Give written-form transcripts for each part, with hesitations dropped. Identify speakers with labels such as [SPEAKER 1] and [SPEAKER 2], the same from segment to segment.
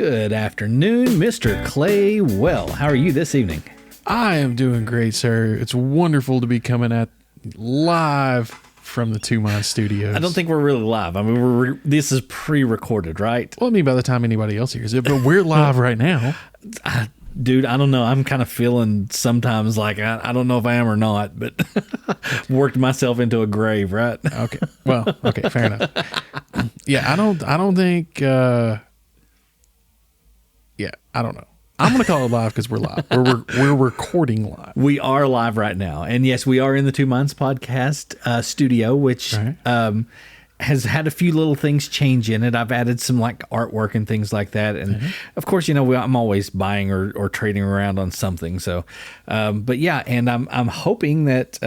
[SPEAKER 1] Good afternoon, Mr. Clay Well. How are you this evening?
[SPEAKER 2] I am doing great, sir. It's wonderful to be coming at live from the Two Mind Studios.
[SPEAKER 1] I don't think we're really live. I mean, this is pre-recorded, right?
[SPEAKER 2] Well, I mean, by the time anybody else hears it, but we're live right now.
[SPEAKER 1] Dude, I don't know. I'm kind of feeling sometimes like I don't know if I am or not, but worked myself into a grave, right?
[SPEAKER 2] Okay. Well, okay, fair enough. Yeah, I don't think. I don't know. I'm going to call it live because we're live. We're recording live.
[SPEAKER 1] We are live right now. And yes, we are in the Two Minds Podcast studio, which has had a few little things change in it. I've added some like artwork and things like that. And of course, you know, I'm always buying or trading around on something. So, but yeah, and I'm hoping that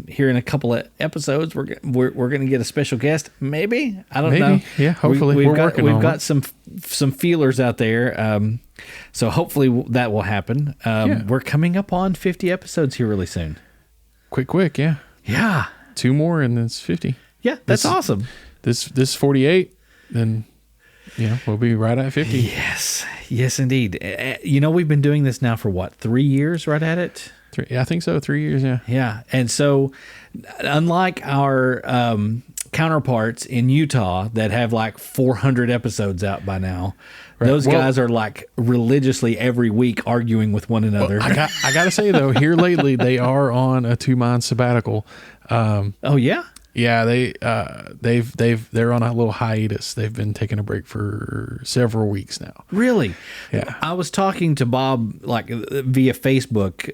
[SPEAKER 1] here in a couple of episodes, we're going to get a special guest. Maybe. I don't know.
[SPEAKER 2] Yeah, hopefully.
[SPEAKER 1] We've
[SPEAKER 2] working
[SPEAKER 1] got some feelers out there. So hopefully that will happen. We're coming up on 50 episodes here really soon.
[SPEAKER 2] Quick, yeah.
[SPEAKER 1] Yeah.
[SPEAKER 2] 2 more and it's 50.
[SPEAKER 1] Yeah, that's awesome.
[SPEAKER 2] This 48, then we'll be right at 50.
[SPEAKER 1] Yes, indeed. You know, we've been doing this now for what, 3 years, right at it?
[SPEAKER 2] I think so. 3 years, yeah.
[SPEAKER 1] Yeah, and so unlike our counterparts in Utah that have like 400 episodes out by now, those guys are like religiously every week arguing with one another.
[SPEAKER 2] Well, I got to say though, here lately they are on a 2 Mind sabbatical.
[SPEAKER 1] Oh yeah.
[SPEAKER 2] Yeah, they're on a little hiatus. They've been taking a break for several weeks now.
[SPEAKER 1] Really?
[SPEAKER 2] Yeah.
[SPEAKER 1] I was talking to Bob like via Facebook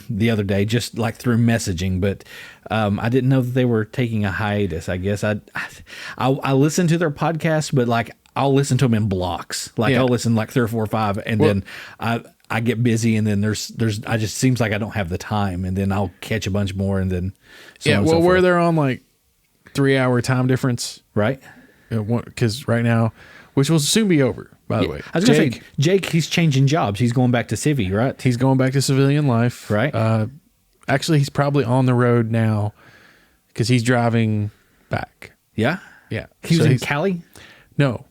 [SPEAKER 1] the other day, just like through messaging, but I didn't know that they were taking a hiatus. I guess I listen to their podcast, but like I'll listen to them in blocks. Like I'll listen like 3 or 4 or 5, and then I get busy, and then there's I just seems like I don't have the time, and then I'll catch a bunch more, and then
[SPEAKER 2] where they're on like 3-hour time difference,
[SPEAKER 1] right?
[SPEAKER 2] Because right now, which will soon be over, by the way.
[SPEAKER 1] I was going to say, Jake, he's changing jobs. He's going back to Civvy, right?
[SPEAKER 2] He's going back to civilian life,
[SPEAKER 1] right?
[SPEAKER 2] Actually, he's probably on the road now because he's driving back.
[SPEAKER 1] Yeah,
[SPEAKER 2] yeah.
[SPEAKER 1] He was in Cali?
[SPEAKER 2] No,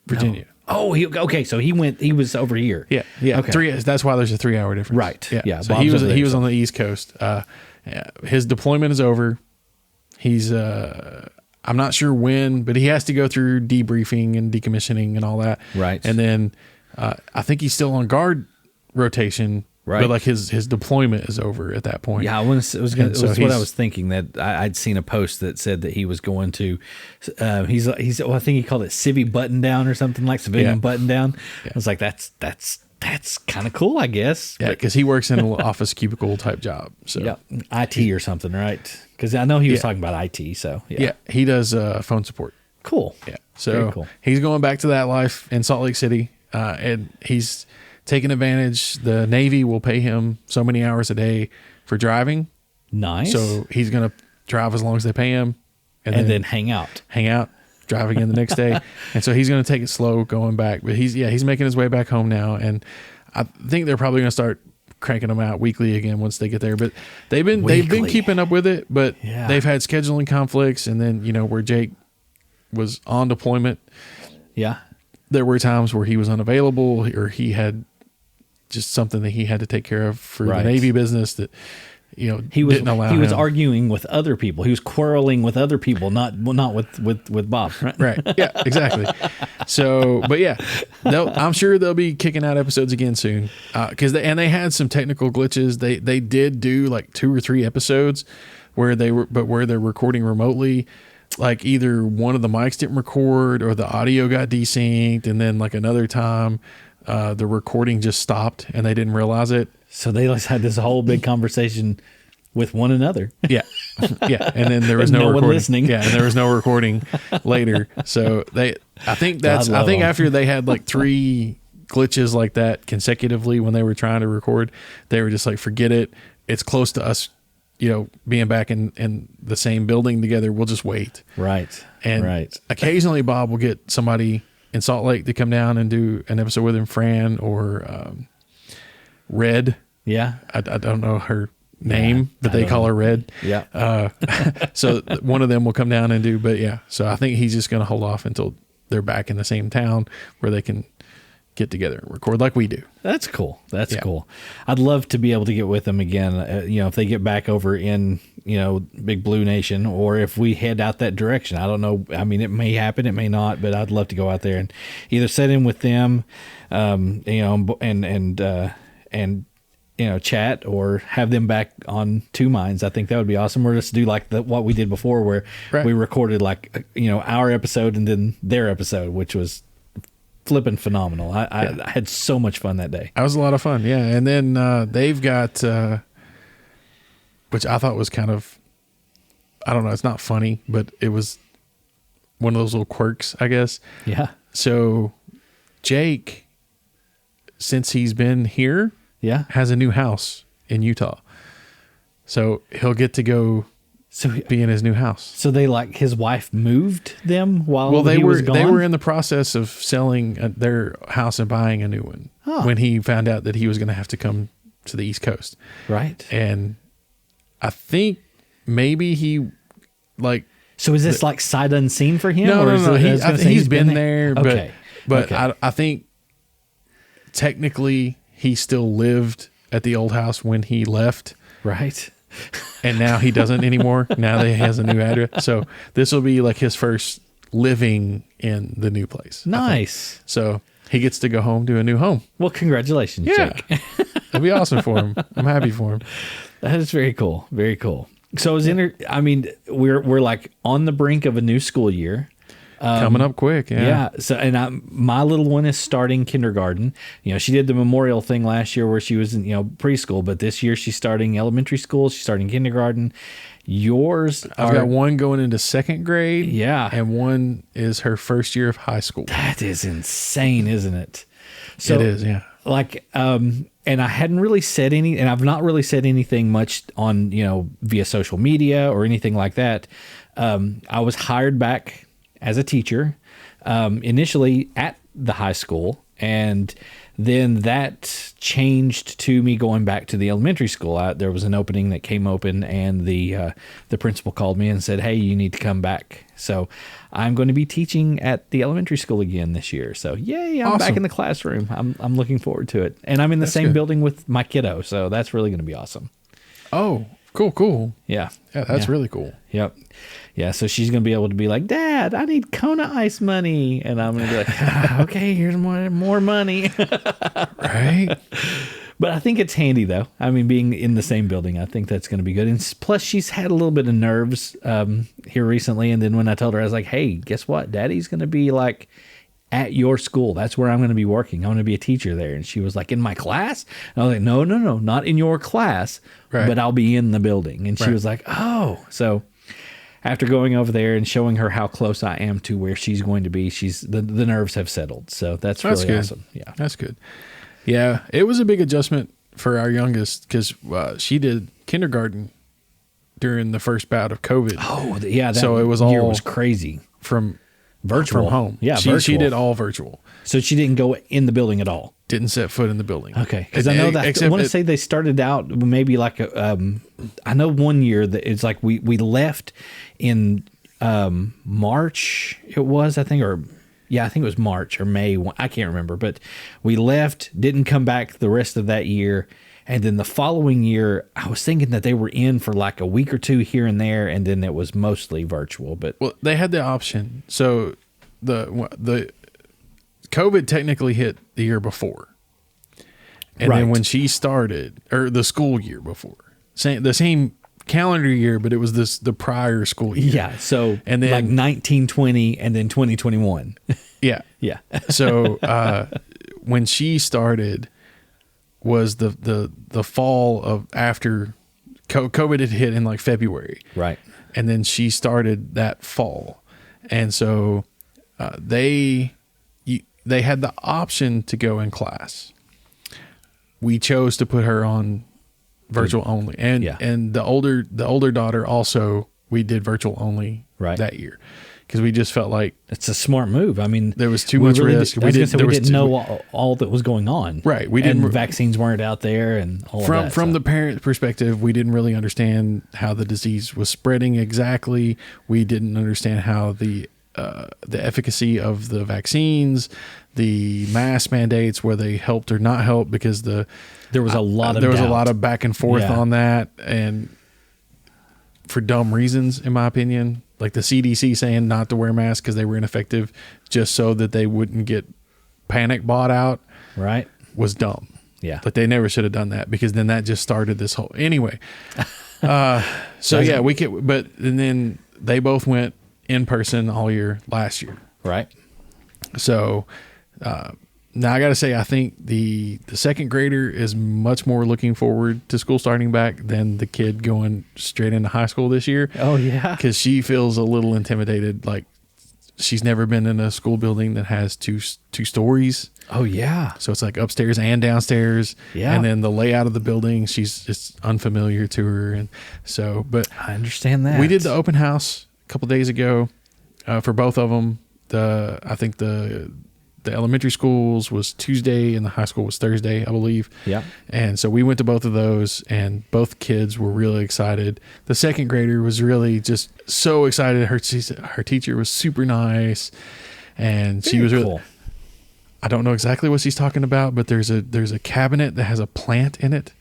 [SPEAKER 2] Virginia.
[SPEAKER 1] No. Oh, okay. So he was over here.
[SPEAKER 2] Yeah.
[SPEAKER 1] Okay.
[SPEAKER 2] That's why there's a 3-hour difference.
[SPEAKER 1] Right. Yeah.
[SPEAKER 2] So he was on the East Coast. His deployment is over. He's I'm not sure when, but he has to go through debriefing and decommissioning and all that.
[SPEAKER 1] Right.
[SPEAKER 2] And then I think he's still on guard rotation. Right. But like his deployment is over at that point.
[SPEAKER 1] Yeah, it was what I was thinking, that I'd seen a post that said that he was going to I think he called it Civvy Button Down or something, like civilian button down. Yeah. I was like, that's kind of cool, I guess.
[SPEAKER 2] Yeah, because he works in an office cubicle type job. So
[SPEAKER 1] yeah, IT or something, right? Because I know he was talking about IT. So
[SPEAKER 2] yeah, he does phone support.
[SPEAKER 1] Cool.
[SPEAKER 2] Yeah, so he's going back to that life in Salt Lake City, and he's taking advantage. The Navy will pay him so many hours a day for driving.
[SPEAKER 1] Nice.
[SPEAKER 2] So he's going to drive as long as they pay him,
[SPEAKER 1] and then hang out,
[SPEAKER 2] drive again the next day. And so he's going to take it slow going back. But he's making his way back home now, and I think they're probably going to start cranking them out weekly again once they get there. But they've been keeping up with it, but they've had scheduling conflicts, and then where Jake was on deployment, there were times where he was unavailable, or he had just something that he had to take care of for the Navy business that he didn't allow.
[SPEAKER 1] He was arguing with other people. He was quarreling with other people, not with Bob.
[SPEAKER 2] Right. Yeah. Exactly. So, but yeah, I'm sure they'll be kicking out episodes again soon because they had some technical glitches. They did do like 2 or 3 episodes where they're recording remotely. Like either one of the mics didn't record or the audio got desynced, and then like another time the recording just stopped and they didn't realize it.
[SPEAKER 1] So they just had this whole big conversation with one another.
[SPEAKER 2] Yeah. Yeah. And then there was no recording.
[SPEAKER 1] One listening.
[SPEAKER 2] Yeah. And there was no recording later. So I think after they had like 3 glitches like that consecutively when they were trying to record, they were just like, forget it. It's close to us, being back in the same building together. We'll just wait.
[SPEAKER 1] Right.
[SPEAKER 2] And occasionally Bob will get somebody in Salt Lake to come down and do an episode with him, Fran or Red.
[SPEAKER 1] Yeah.
[SPEAKER 2] I don't know her name, but they call her Red.
[SPEAKER 1] Yeah.
[SPEAKER 2] So one of them will come down and do, but yeah. So I think he's just going to hold off until they're back in the same town where they can get together and record like we do.
[SPEAKER 1] That's cool. That's cool. I'd love to be able to get with them again. If they get back over in, Big Blue Nation, or if we head out that direction. I don't know. I mean, it may happen, it may not, but I'd love to go out there and either sit in with them, chat, or have them back on Two Minds. I think that would be awesome. Or just do like what we did before, where we recorded our episode and then their episode, which was flipping phenomenal. I had so much fun that day.
[SPEAKER 2] That was a lot of fun. Yeah. And then they've got, which I thought was kind of, I don't know, it's not funny, but it was one of those little quirks, I guess.
[SPEAKER 1] Yeah.
[SPEAKER 2] So Jake, since he's been here, has a new house in Utah. So he'll get to go be in his new house.
[SPEAKER 1] So his wife moved them while he was gone?
[SPEAKER 2] They were in the process of selling their house and buying a new one when he found out that he was going to have to come to the East Coast.
[SPEAKER 1] Right.
[SPEAKER 2] And I think maybe he
[SPEAKER 1] So is this sight unseen for him?
[SPEAKER 2] No. He's been there,
[SPEAKER 1] okay.
[SPEAKER 2] But I think technically he still lived at the old house when he left.
[SPEAKER 1] Right.
[SPEAKER 2] And now he doesn't anymore. Now that he has a new address. So this will be his first living in the new place.
[SPEAKER 1] Nice.
[SPEAKER 2] So he gets to go home to a new home.
[SPEAKER 1] Well, congratulations, Jake.
[SPEAKER 2] It'll be awesome for him. I'm happy for him.
[SPEAKER 1] That is very cool. Very cool. So we're on the brink of a new school year.
[SPEAKER 2] Coming up quick. Yeah.
[SPEAKER 1] So, my little one is starting kindergarten. She did the memorial thing last year where she was in, preschool, but this year she's starting elementary school. She's starting kindergarten.
[SPEAKER 2] I've got one going into second grade.
[SPEAKER 1] Yeah.
[SPEAKER 2] And one is her first year of high school.
[SPEAKER 1] That is insane, isn't it? So,
[SPEAKER 2] it is. Yeah.
[SPEAKER 1] And I hadn't really said and I've not really said anything much on, via social media or anything like that. I was hired back as a teacher, initially at the high school, and then that changed to me going back to the elementary school. There was an opening that came open, and the principal called me and said, "Hey, you need to come back." So I'm going to be teaching at the elementary school again this year. So yay, I'm back in the classroom. I'm looking forward to it, and I'm in the same building with my kiddo, so that's really going to be awesome.
[SPEAKER 2] Oh, cool.
[SPEAKER 1] Yeah,
[SPEAKER 2] that's really cool.
[SPEAKER 1] Yep. Yeah, so she's going to be able to be like, "Dad, I need Kona Ice money." And I'm going to be like, "Okay, here's more money."
[SPEAKER 2] Right.
[SPEAKER 1] But I think it's handy, though. I mean, being in the same building, I think that's going to be good. And plus, she's had a little bit of nerves here recently. And then when I told her, I was like, "Hey, guess what? Daddy's going to be at your school. That's where I'm going to be working. I'm going to be a teacher there." And she was like, "In my class?" And I was like, no, not in your class, but I'll be in the building. And she was like, "Oh." So after going over there and showing her how close I am to where she's going to be, the nerves have settled. So that's really
[SPEAKER 2] good.
[SPEAKER 1] awesome. Yeah.
[SPEAKER 2] That's good. Yeah. It was a big adjustment for our youngest because she did kindergarten during the first bout of COVID.
[SPEAKER 1] Oh, yeah.
[SPEAKER 2] So it was
[SPEAKER 1] year
[SPEAKER 2] all
[SPEAKER 1] was crazy.
[SPEAKER 2] From
[SPEAKER 1] home. Yeah.
[SPEAKER 2] She did all virtual.
[SPEAKER 1] So she didn't go in the building at all.
[SPEAKER 2] Didn't set foot in the building.
[SPEAKER 1] Okay. Because I know that I want to say they started out maybe I know one year that it's we left in March. It was, I think, I think it was March or May. I can't remember, but we left, didn't come back the rest of that year. And then the following year, I was thinking that they were in for a week or two here and there, and then it was mostly virtual. But
[SPEAKER 2] they had the option. So the COVID technically hit the year before, and then when she started, or the school year before, the same calendar year, but it was the prior school year.
[SPEAKER 1] Yeah. So and then 1920 and then 2021.
[SPEAKER 2] Yeah.
[SPEAKER 1] Yeah.
[SPEAKER 2] So when she started was the fall of after COVID had hit in February.
[SPEAKER 1] Right.
[SPEAKER 2] And then she started that fall. And so they had the option to go in class. We chose to put her on virtual only. And and the older daughter also, we did virtual only that year. Because we just felt like
[SPEAKER 1] it's a smart move. I mean,
[SPEAKER 2] there was too much risk.
[SPEAKER 1] We didn't know all that was going on.
[SPEAKER 2] Right.
[SPEAKER 1] Vaccines weren't out there and all of that.
[SPEAKER 2] From the parent perspective, we didn't really understand how the disease was spreading exactly. We didn't understand how the the efficacy of the vaccines, the mask mandates, where they helped or not helped, because there was a lot of back and forth on that, and for dumb reasons, in my opinion. Like the CDC saying not to wear masks because they were ineffective, just so that they wouldn't get panic bought out,
[SPEAKER 1] right,
[SPEAKER 2] was dumb.
[SPEAKER 1] Yeah,
[SPEAKER 2] but they never should have done that, because then that just started this whole anyway. So yeah, and then they both went in person all year last year,
[SPEAKER 1] right?
[SPEAKER 2] So now I got to say, I think the second grader is much more looking forward to school starting back than the kid going straight into high school this year.
[SPEAKER 1] Oh yeah,
[SPEAKER 2] because she feels a little intimidated. Like, she's never been in a school building that has two stories.
[SPEAKER 1] Oh yeah.
[SPEAKER 2] So it's like upstairs and downstairs.
[SPEAKER 1] Yeah.
[SPEAKER 2] And then the layout of the building, it's unfamiliar to her. And so, but
[SPEAKER 1] I understand that.
[SPEAKER 2] We did the open house a couple days ago for both of them. I think the elementary schools was Tuesday and the high school was Thursday, I believe.
[SPEAKER 1] Yeah.
[SPEAKER 2] And so we went to both of those, and both kids were really excited. The second grader was really just so excited. Her teacher was super nice, and she was really
[SPEAKER 1] cool.
[SPEAKER 2] I don't know exactly what she's talking about, but there's a cabinet that has a plant in it,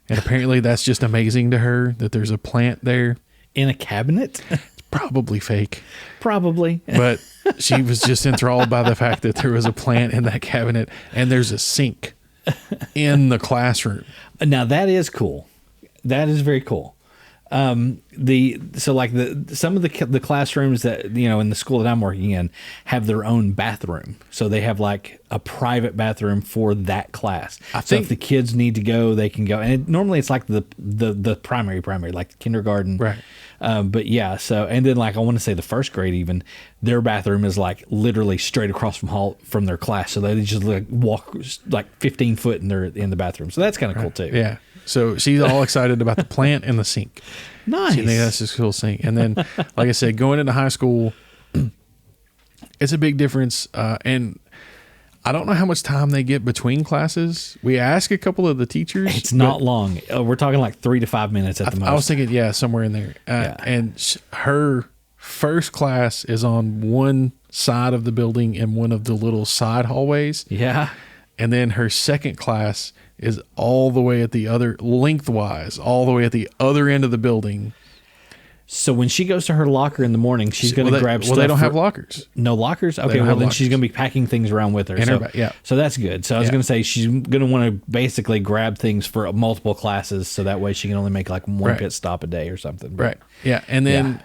[SPEAKER 2] and apparently that's just amazing to her that there's a plant there.
[SPEAKER 1] In a cabinet?
[SPEAKER 2] Probably fake.
[SPEAKER 1] Probably.
[SPEAKER 2] But she was just enthralled by the fact that there was a plant in that cabinet, and there's a sink in the classroom.
[SPEAKER 1] Now that is cool. That is very cool. Some of the classrooms that, in the school that I'm working in have their own bathroom. So they have like a private bathroom for that class. So if the kids need to go, they can go. And normally it's like the primary, like kindergarten.
[SPEAKER 2] Right.
[SPEAKER 1] But yeah, and then like I want to say the first grade, even their bathroom is like literally straight across from their class. So they just like walk like 15 foot in the bathroom. So that's kind of cool too.
[SPEAKER 2] Yeah. So she's all excited about the plant and the sink.
[SPEAKER 1] Nice.
[SPEAKER 2] She thinks that's just cool sink. And then, like I said, going into high school, it's a big difference. And I don't know how much time they get between classes. We asked a couple of the teachers.
[SPEAKER 1] It's not long. We're talking like 3 to 5 minutes at the most.
[SPEAKER 2] I was thinking, somewhere in there. And her first class is on one side of the building in one of the little side hallways.
[SPEAKER 1] Yeah.
[SPEAKER 2] And then her second class is all the way at the other, lengthwise, all the way at the other end of the building.
[SPEAKER 1] So when she goes to her locker in the morning, she's going to grab stuff.
[SPEAKER 2] Well, they don't have lockers.
[SPEAKER 1] No lockers? Okay, well then she's going to be packing things around with her. So that's good. So I was going to say she's going to want to basically grab things for multiple classes, so that way she can only make like one pit stop a day or something. But,
[SPEAKER 2] right. Yeah. And then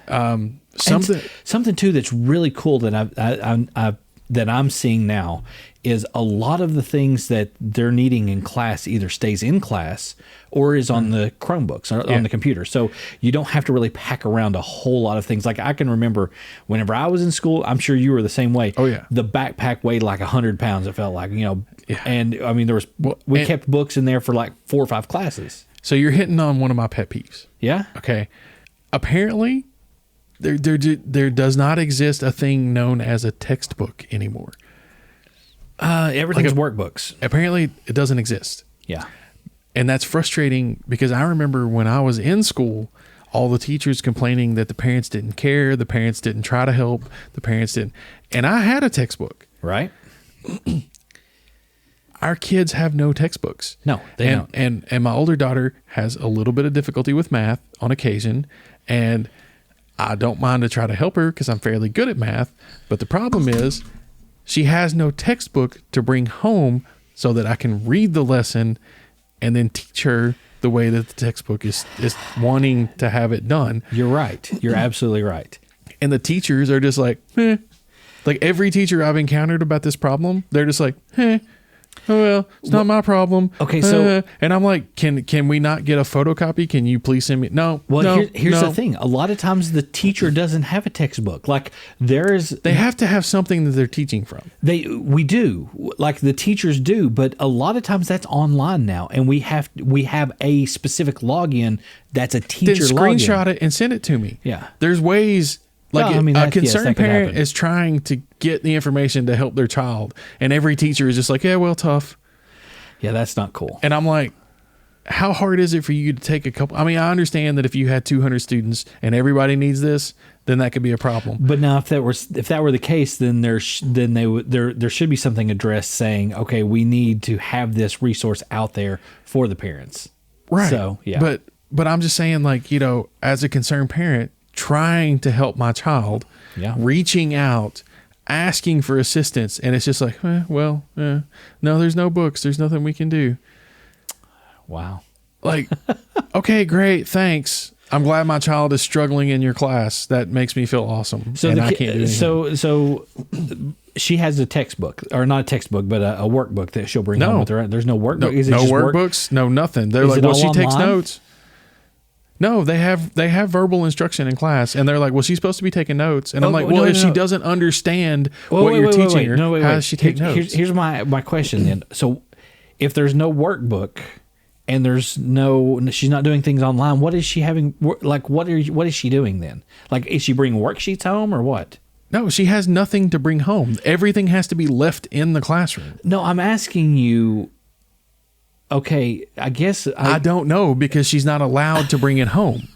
[SPEAKER 1] something too that's really cool that I'm seeing now is a lot of the things that they're needing in class either stays in class or is on the Chromebooks or on the computer. So you don't have to really pack around a whole lot of things. Like I can remember whenever I was in school, I'm sure you were the same way.
[SPEAKER 2] Oh yeah.
[SPEAKER 1] The backpack weighed like 100 pounds. It felt like, and I mean, we kept books in there for like 4 or 5 classes.
[SPEAKER 2] So you're hitting on one of my pet peeves.
[SPEAKER 1] Yeah.
[SPEAKER 2] Okay. Apparently there does not exist a thing known as a textbook anymore.
[SPEAKER 1] Everything's workbooks.
[SPEAKER 2] Apparently it doesn't exist.
[SPEAKER 1] Yeah.
[SPEAKER 2] And that's frustrating because I remember when I was in school, all the teachers complaining that the parents didn't care, the parents didn't try to help, the parents didn't. And I had a textbook.
[SPEAKER 1] Right.
[SPEAKER 2] Our kids have no textbooks.
[SPEAKER 1] No, they don't.
[SPEAKER 2] And my older daughter has a little bit of difficulty with math on occasion, and I don't mind to try to help her because I'm fairly good at math. But the problem is she has no textbook to bring home so that I can read the lesson and then teach her the way that the textbook is wanting to have it done.
[SPEAKER 1] You're right. You're absolutely right.
[SPEAKER 2] And the teachers are just like, eh. Like every teacher I've encountered about this problem, they're just like, eh. Oh, well, it's not my problem.
[SPEAKER 1] Okay, so
[SPEAKER 2] and I'm like, can we not get a photocopy? Can you please send me? No.
[SPEAKER 1] Well, here's the thing. A lot of times the teacher doesn't have a textbook. Like they
[SPEAKER 2] have to have something that they're teaching from.
[SPEAKER 1] We do, like the teachers do, but a lot of times that's online now, and we have a specific login that's a teacher
[SPEAKER 2] then
[SPEAKER 1] login.
[SPEAKER 2] Screenshot it and send it to me.
[SPEAKER 1] Yeah,
[SPEAKER 2] there's ways. Like a concerned parent is trying to get the information to help their child, and every teacher is just like, yeah, well, tough.
[SPEAKER 1] Yeah, that's not cool.
[SPEAKER 2] And I'm like, how hard is it for you to take a couple? I mean, I understand that if you had 200 students and everybody needs this, then that could be a problem.
[SPEAKER 1] But now, if that were the case, then there should be something addressed saying, okay, we need to have this resource out there for the parents.
[SPEAKER 2] Right.
[SPEAKER 1] So yeah.
[SPEAKER 2] But I'm just saying, like, as a concerned parent, trying to help my child, reaching out, asking for assistance, and it's just like, no, there's no books, there's nothing we can do.
[SPEAKER 1] Wow.
[SPEAKER 2] Like, okay, great, thanks. I'm glad my child is struggling in your class. That makes me feel awesome.
[SPEAKER 1] So
[SPEAKER 2] I can't do anything.
[SPEAKER 1] So she has a textbook, or not a textbook, but a workbook that she'll bring home with her. There's no workbook.
[SPEAKER 2] No workbooks. No nothing. They're like, well, she takes notes. No, they have verbal instruction in class, and they're like, well, she's supposed to be taking notes. And I'm like, well, if she doesn't understand what you're teaching her, how does she take notes?
[SPEAKER 1] Here's my question then. So if there's no workbook, and she's not doing things online, what is she having? Like, what is she doing then? Like, is she bringing worksheets home or what?
[SPEAKER 2] No, she has nothing to bring home. Everything has to be left in the classroom.
[SPEAKER 1] No, I'm asking you. Okay, I guess
[SPEAKER 2] I don't know, because she's not allowed to bring it home.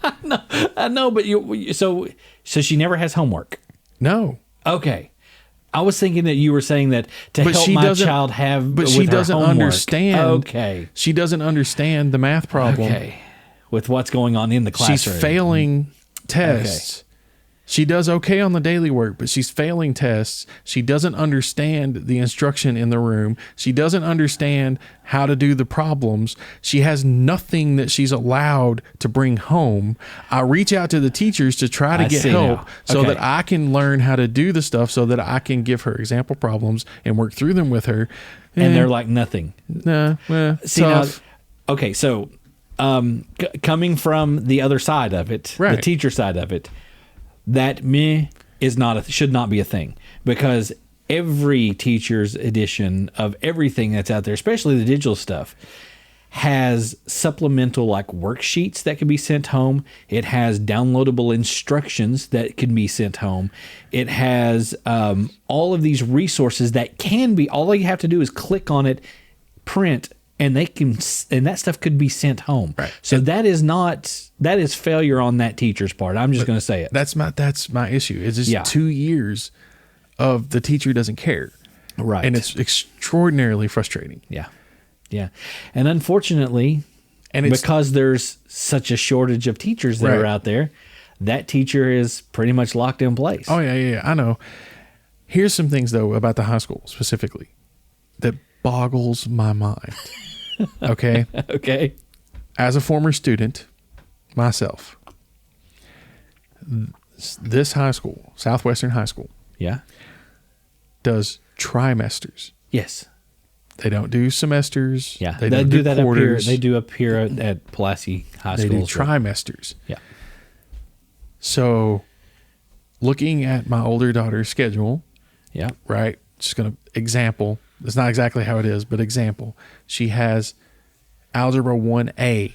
[SPEAKER 1] I know, but so she never has homework.
[SPEAKER 2] No.
[SPEAKER 1] Okay. I was thinking that you were saying that to help my child have,
[SPEAKER 2] but she doesn't understand.
[SPEAKER 1] Okay,
[SPEAKER 2] she doesn't understand the math problem.
[SPEAKER 1] Okay, with what's going on in the classroom,
[SPEAKER 2] she's failing tests. Okay. She does okay on the daily work, but she's failing tests. She doesn't understand the instruction in the room. She doesn't understand how to do the problems. She has nothing that she's allowed to bring home. I reach out to the teachers to try to get help so that I can learn how to do the stuff, so that I can give her example problems and work through them with her.
[SPEAKER 1] And they're like nothing.
[SPEAKER 2] Nah,
[SPEAKER 1] see tough. Now, okay, so coming from the other side of it, the teacher side of it, that should not be a thing, because every teacher's edition of everything that's out there, especially the digital stuff, has supplemental like worksheets that can be sent home. It has downloadable instructions that can be sent home. It has all of these resources that can be, all you have to do is click on it, print, and that stuff could be sent home.
[SPEAKER 2] Right.
[SPEAKER 1] So that is failure on that teacher's part. I'm just going to say it.
[SPEAKER 2] That's my issue. It's just 2 years of the teacher doesn't care.
[SPEAKER 1] Right.
[SPEAKER 2] And it's extraordinarily frustrating.
[SPEAKER 1] Yeah. Yeah. And unfortunately, because there's such a shortage of teachers that are out there, that teacher is pretty much locked in place.
[SPEAKER 2] Oh yeah. I know. Here's some things though about the high school specifically that boggles my mind. Okay.
[SPEAKER 1] Okay.
[SPEAKER 2] As a former student myself, this high school, Southwestern High School, does trimesters.
[SPEAKER 1] Yes.
[SPEAKER 2] They don't do semesters.
[SPEAKER 1] Yeah.
[SPEAKER 2] They don't do
[SPEAKER 1] that
[SPEAKER 2] quarters.
[SPEAKER 1] They do up here at Pulaski High School.
[SPEAKER 2] They do trimesters.
[SPEAKER 1] Yeah.
[SPEAKER 2] So looking at my older daughter's schedule, right? Just going to example. It's not exactly how it is, but example. She has Algebra 1A,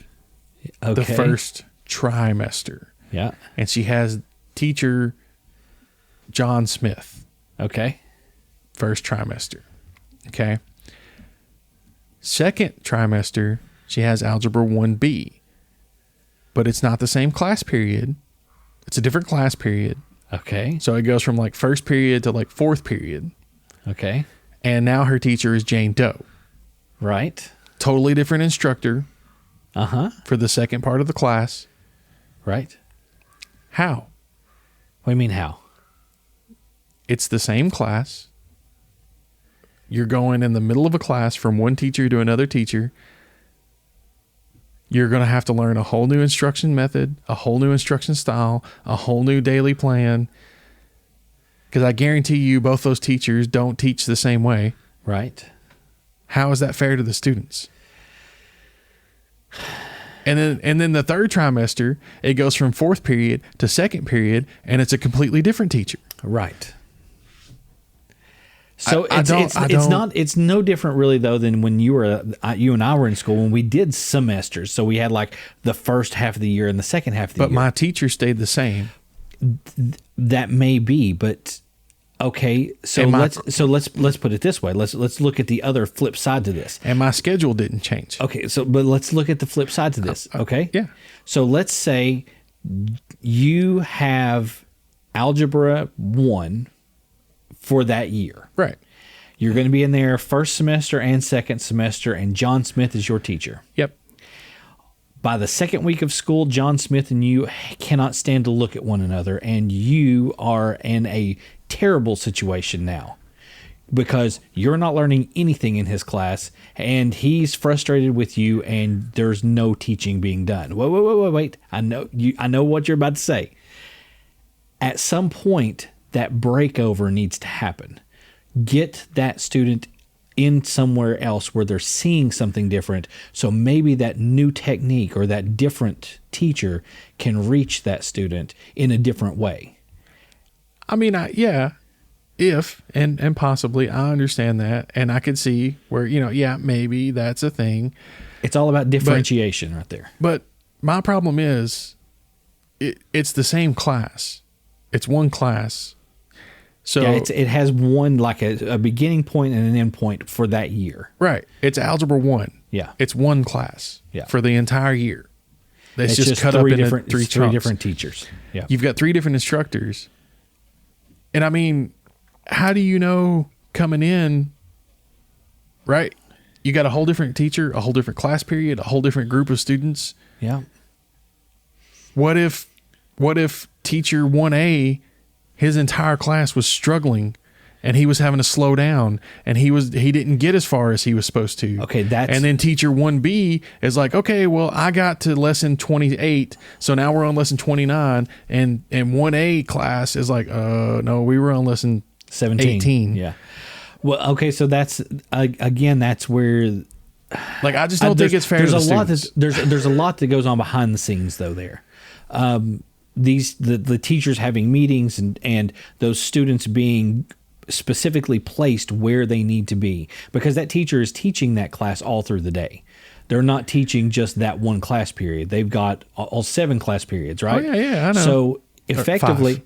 [SPEAKER 2] the first trimester.
[SPEAKER 1] Yeah.
[SPEAKER 2] And she has teacher John Smith.
[SPEAKER 1] Okay.
[SPEAKER 2] First trimester. Okay. Second trimester, she has Algebra 1B. But it's not the same class period. It's a different class period.
[SPEAKER 1] Okay.
[SPEAKER 2] So it goes from like first period to like fourth period.
[SPEAKER 1] Okay.
[SPEAKER 2] And now her teacher is Jane Doe.
[SPEAKER 1] Right.
[SPEAKER 2] Totally different instructor. For the second part of the class.
[SPEAKER 1] Right.
[SPEAKER 2] How?
[SPEAKER 1] What do you mean how?
[SPEAKER 2] It's the same class. You're going in the middle of a class from one teacher to another teacher. You're going to have to learn a whole new instruction method, a whole new instruction style, a whole new daily plan. Because I guarantee you both those teachers don't teach the same way.
[SPEAKER 1] Right.
[SPEAKER 2] How is that fair to the students? And then the third trimester, it goes from fourth period to second period, and it's a completely different teacher.
[SPEAKER 1] Right. So it's no different really though than when you and I were in school when we did semesters. So we had like the first half of the year and the second half of the year.
[SPEAKER 2] But my teacher stayed the same.
[SPEAKER 1] That may be, but Okay, so let's put it this way. Let's look at the other flip side to this.
[SPEAKER 2] And my schedule didn't change.
[SPEAKER 1] Okay, but let's look at the flip side to this. Okay?
[SPEAKER 2] Yeah.
[SPEAKER 1] So let's say you have Algebra 1 for that year.
[SPEAKER 2] Right.
[SPEAKER 1] You're going to be in there first semester and second semester, and John Smith is your teacher.
[SPEAKER 2] Yep.
[SPEAKER 1] By the second week of school, John Smith and you cannot stand to look at one another, and you are in a terrible situation now because you're not learning anything in his class, and he's frustrated with you, and there's no teaching being done. Wait. I know what you're about to say. At some point, that breakover needs to happen. Get that student in somewhere else where they're seeing something different, so maybe that new technique or that different teacher can reach that student in a different way.
[SPEAKER 2] I mean, if and possibly, I understand that, and I could see where, maybe that's a thing.
[SPEAKER 1] It's all about differentiation right there.
[SPEAKER 2] But my problem is, it's the same class. It's one class. So
[SPEAKER 1] yeah, it has one, like a beginning point and an end point for that year.
[SPEAKER 2] Right. It's Algebra 1.
[SPEAKER 1] Yeah.
[SPEAKER 2] It's one class for the entire year. It's just cut up into three
[SPEAKER 1] different teachers. Yeah.
[SPEAKER 2] You've got 3 different instructors. And I mean, how do you know coming in, right? You got a whole different teacher, a whole different class period, a whole different group of students.
[SPEAKER 1] Yeah.
[SPEAKER 2] What if teacher 1A, his entire class was struggling and he was having to slow down and he didn't get as far as he was supposed to.
[SPEAKER 1] Okay,
[SPEAKER 2] and then teacher 1B is like, okay, well, I got to lesson 28, so now we're on lesson 29, and 1A class is like, no, we were on lesson 18.
[SPEAKER 1] Yeah. Well, okay, so that's again, that's where,
[SPEAKER 2] like, I just don't think it's fair to the students.
[SPEAKER 1] There's a lot that goes on behind the scenes though there. The teachers having meetings and those students being specifically placed where they need to be, because that teacher is teaching that class all through the day. They're not teaching just that one class period. They've got all 7 class periods, right?
[SPEAKER 2] Oh, yeah, I know.
[SPEAKER 1] So effectively,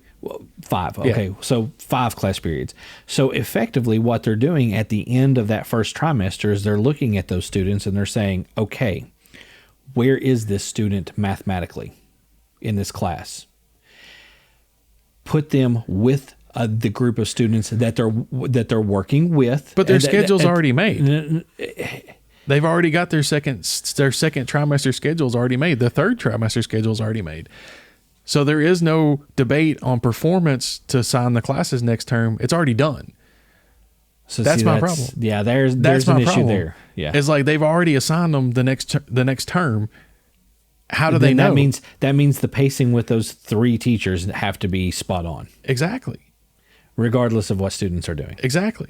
[SPEAKER 2] 5.
[SPEAKER 1] Okay, so 5 class periods. So effectively, what they're doing at the end of that first trimester is they're looking at those students and they're saying, okay, where is this student mathematically in this class? Put them with the group of students that they're working with.
[SPEAKER 2] But their schedule's already made. They've already got their second trimester schedules already made. The third trimester schedule's already made. So there is no debate on performance to assign the classes next term. It's already done.
[SPEAKER 1] So
[SPEAKER 2] that's my problem.
[SPEAKER 1] Yeah, there's an issue there. Yeah,
[SPEAKER 2] it's like they've already assigned them the next term. How do they know?
[SPEAKER 1] That means the pacing with those 3 teachers have to be spot on.
[SPEAKER 2] Exactly.
[SPEAKER 1] Regardless of what students are doing.
[SPEAKER 2] Exactly.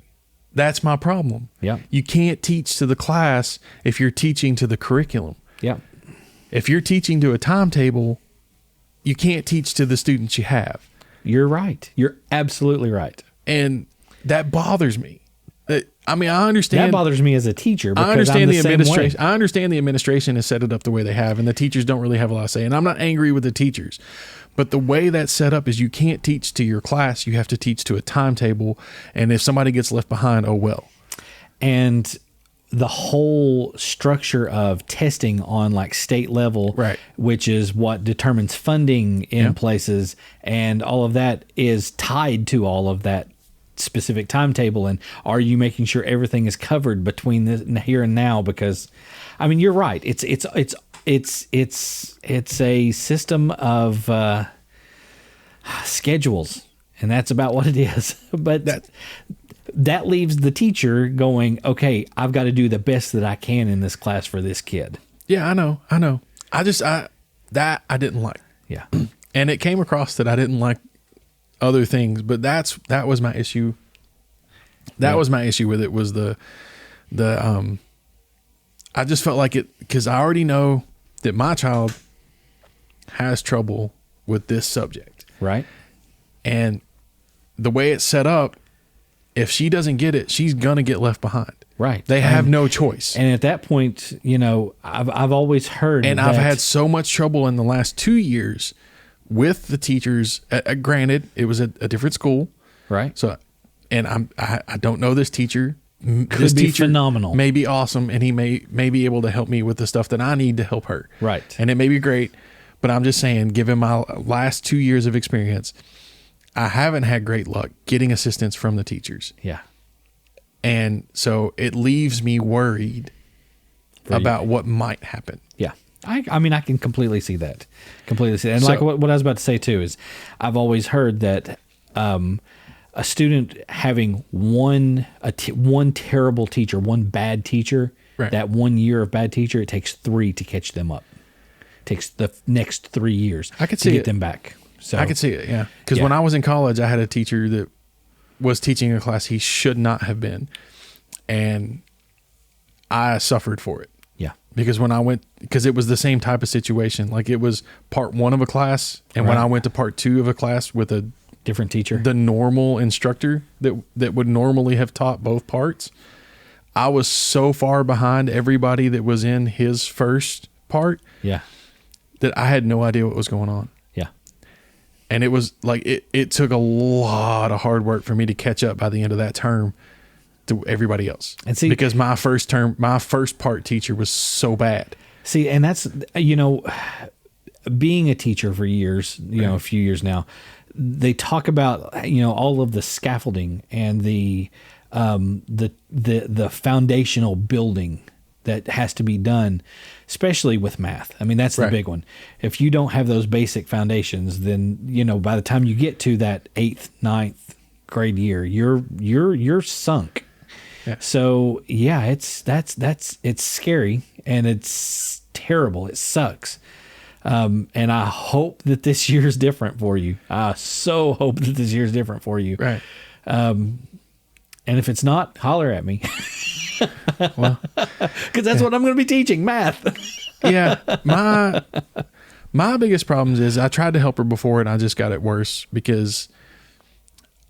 [SPEAKER 2] That's my problem.
[SPEAKER 1] Yeah.
[SPEAKER 2] You can't teach to the class if you're teaching to the curriculum.
[SPEAKER 1] Yeah.
[SPEAKER 2] If you're teaching to a timetable, you can't teach to the students you have.
[SPEAKER 1] You're right. You're absolutely right.
[SPEAKER 2] And that bothers me. I mean, I understand.
[SPEAKER 1] That bothers me as a teacher. Because
[SPEAKER 2] I understand the administration.
[SPEAKER 1] way.
[SPEAKER 2] I understand the administration has set it up the way they have, and the teachers don't really have a lot to say. And I'm not angry with the teachers, but the way that's set up is you can't teach to your class. You have to teach to a timetable. And if somebody gets left behind, oh well.
[SPEAKER 1] And the whole structure of testing on like state level,
[SPEAKER 2] right,
[SPEAKER 1] which is what determines funding in places, and all of that is tied to all of that specific timetable. And are you making sure everything is covered between this here and now? Because I mean, you're right. It's a system of schedules, and that's about what it is. But that leaves the teacher going, okay, I've got to do the best that I can in this class for this kid.
[SPEAKER 2] Yeah, I know. I didn't like.
[SPEAKER 1] Yeah.
[SPEAKER 2] And it came across that I didn't like other things, but that was my issue. That was my issue with it, was the I just felt like it, because I already know that my child has trouble with this subject.
[SPEAKER 1] Right.
[SPEAKER 2] And the way it's set up, if she doesn't get it, she's going to get left behind.
[SPEAKER 1] Right.
[SPEAKER 2] They have no choice.
[SPEAKER 1] And at that point, I've always heard,
[SPEAKER 2] and I've had so much trouble in the last 2 years with the teachers. Granted, it was a different school.
[SPEAKER 1] Right.
[SPEAKER 2] So and I don't know this teacher.
[SPEAKER 1] Could
[SPEAKER 2] this
[SPEAKER 1] be
[SPEAKER 2] teacher
[SPEAKER 1] phenomenal.
[SPEAKER 2] may be awesome, and he may be able to help me with the stuff that I need to help her.
[SPEAKER 1] Right.
[SPEAKER 2] And it may be great, but I'm just saying, given my last 2 years of experience, I haven't had great luck getting assistance from the teachers.
[SPEAKER 1] Yeah.
[SPEAKER 2] And so it leaves me worried about what might happen.
[SPEAKER 1] Yeah. I mean, I can completely see that. Completely see that. And
[SPEAKER 2] So,
[SPEAKER 1] like what I was about to say too is I've always heard that a student having one terrible teacher, one bad teacher,
[SPEAKER 2] right.
[SPEAKER 1] that 1 year of bad teacher, it takes 3 to catch them up. It takes the next 3 years
[SPEAKER 2] I could
[SPEAKER 1] to
[SPEAKER 2] see
[SPEAKER 1] get
[SPEAKER 2] it.
[SPEAKER 1] them back. So
[SPEAKER 2] I could see it, yeah. Because when I was in college, I had a teacher that was teaching a class he should not have been. And I suffered for it.
[SPEAKER 1] Yeah.
[SPEAKER 2] Because because it was the same type of situation. Like it was part 1 of a class. And when I went to part 2 of a class with a
[SPEAKER 1] different teacher,
[SPEAKER 2] the normal instructor that would normally have taught both parts, I was so far behind everybody that was in his first part.
[SPEAKER 1] Yeah.
[SPEAKER 2] That I had no idea what was going on.
[SPEAKER 1] Yeah.
[SPEAKER 2] And it was like, it took a lot of hard work for me to catch up by the end of that term to everybody else.
[SPEAKER 1] And see,
[SPEAKER 2] because my first part teacher was so bad.
[SPEAKER 1] See, and that's, being a teacher for years, a few years now, they talk about, all of the scaffolding and the foundational building that has to be done, especially with math. I mean, that's the big one. If you don't have those basic foundations, then, by the time you get to that 8th, 9th grade year, you're sunk. Yeah. So yeah, it's scary and it's terrible. It sucks. And I hope that this year is different for you. I so hope that this year is different for you.
[SPEAKER 2] Right.
[SPEAKER 1] And if it's not, holler at me. Well, because that's what I'm going to be teaching, math.
[SPEAKER 2] Yeah. My biggest problems is I tried to help her before and I just got it worse because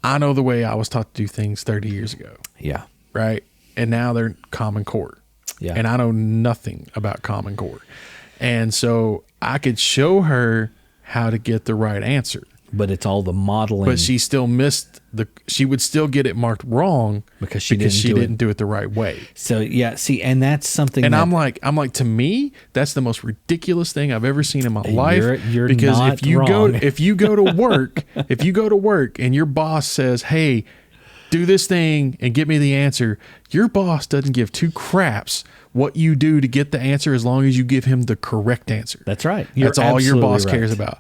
[SPEAKER 2] I know the way I was taught to do things 30 years ago.
[SPEAKER 1] Yeah.
[SPEAKER 2] Right. And now they're Common Core.
[SPEAKER 1] Yeah.
[SPEAKER 2] And I know nothing about Common Core. And so I could show her how to get the right answer.
[SPEAKER 1] But it's all the modeling.
[SPEAKER 2] But she still missed she would still get it marked wrong because she didn't do it the right way.
[SPEAKER 1] So yeah, see, and that's something.
[SPEAKER 2] And I'm like, to me, that's the most ridiculous thing I've ever seen in my life.
[SPEAKER 1] You're
[SPEAKER 2] because
[SPEAKER 1] not wrong.
[SPEAKER 2] if you go to work, and your boss says, "Hey, do this thing and get me the answer," your boss doesn't give 2 craps what you do to get the answer as long as you give him the correct answer.
[SPEAKER 1] That's right.
[SPEAKER 2] That's all your boss cares about.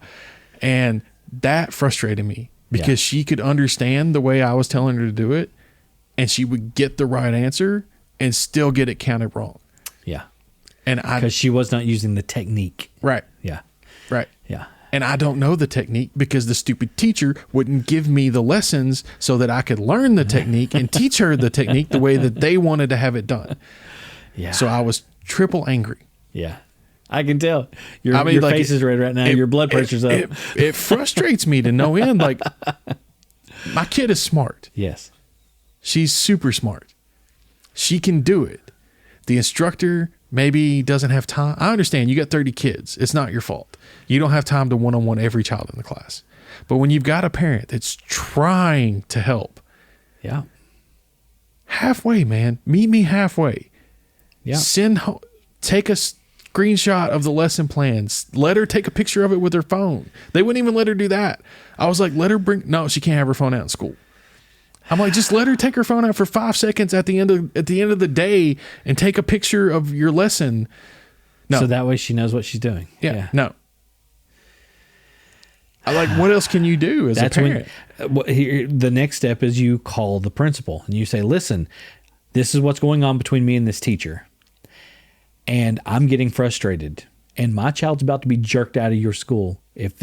[SPEAKER 2] And that frustrated me because she could understand the way I was telling her to do it, and she would get the right answer and still get it counted wrong.
[SPEAKER 1] Yeah.
[SPEAKER 2] And
[SPEAKER 1] because she was not using the technique.
[SPEAKER 2] Right.
[SPEAKER 1] Yeah.
[SPEAKER 2] Right.
[SPEAKER 1] Yeah.
[SPEAKER 2] And I don't know the technique because the stupid teacher wouldn't give me the lessons so that I could learn the technique and teach her the technique the way that they wanted to have it done. Yeah. So I was triple angry.
[SPEAKER 1] Yeah. I can tell. Your face is red right now. Your blood pressure's up.
[SPEAKER 2] It frustrates me to no end. Like, my kid is smart.
[SPEAKER 1] Yes.
[SPEAKER 2] She's super smart. She can do it. The instructor maybe doesn't have time. I understand. You got 30 kids. It's not your fault. You don't have time to one-on-one every child in the class. But when you've got a parent that's trying to help.
[SPEAKER 1] Yeah.
[SPEAKER 2] Halfway, man. Meet me halfway.
[SPEAKER 1] Yeah.
[SPEAKER 2] Take a screenshot of the lesson plans. Let her take a picture of it with her phone. They wouldn't even let her do that. I was like, no, she can't have her phone out in school. I'm like, just let her take her phone out for 5 seconds at the end of the day and take a picture of your lesson. No.
[SPEAKER 1] So that way she knows what she's doing.
[SPEAKER 2] Yeah. No. I like, what else can you do as a parent?
[SPEAKER 1] The next step is you call the principal and you say, listen, this is what's going on between me and this teacher. And I'm getting frustrated. And my child's about to be jerked out of your school if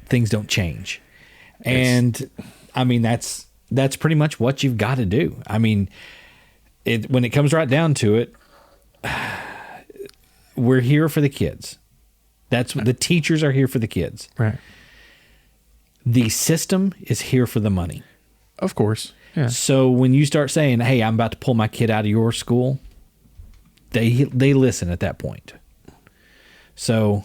[SPEAKER 1] things don't change. And I mean, that's pretty much what you've got to do. I mean, when it comes right down to it, we're here for the kids. That's what the teachers are here for the kids.
[SPEAKER 2] Right.
[SPEAKER 1] The system is here for the money.
[SPEAKER 2] Of course. Yeah.
[SPEAKER 1] So when you start saying, hey, I'm about to pull my kid out of your school, they listen at that point. So,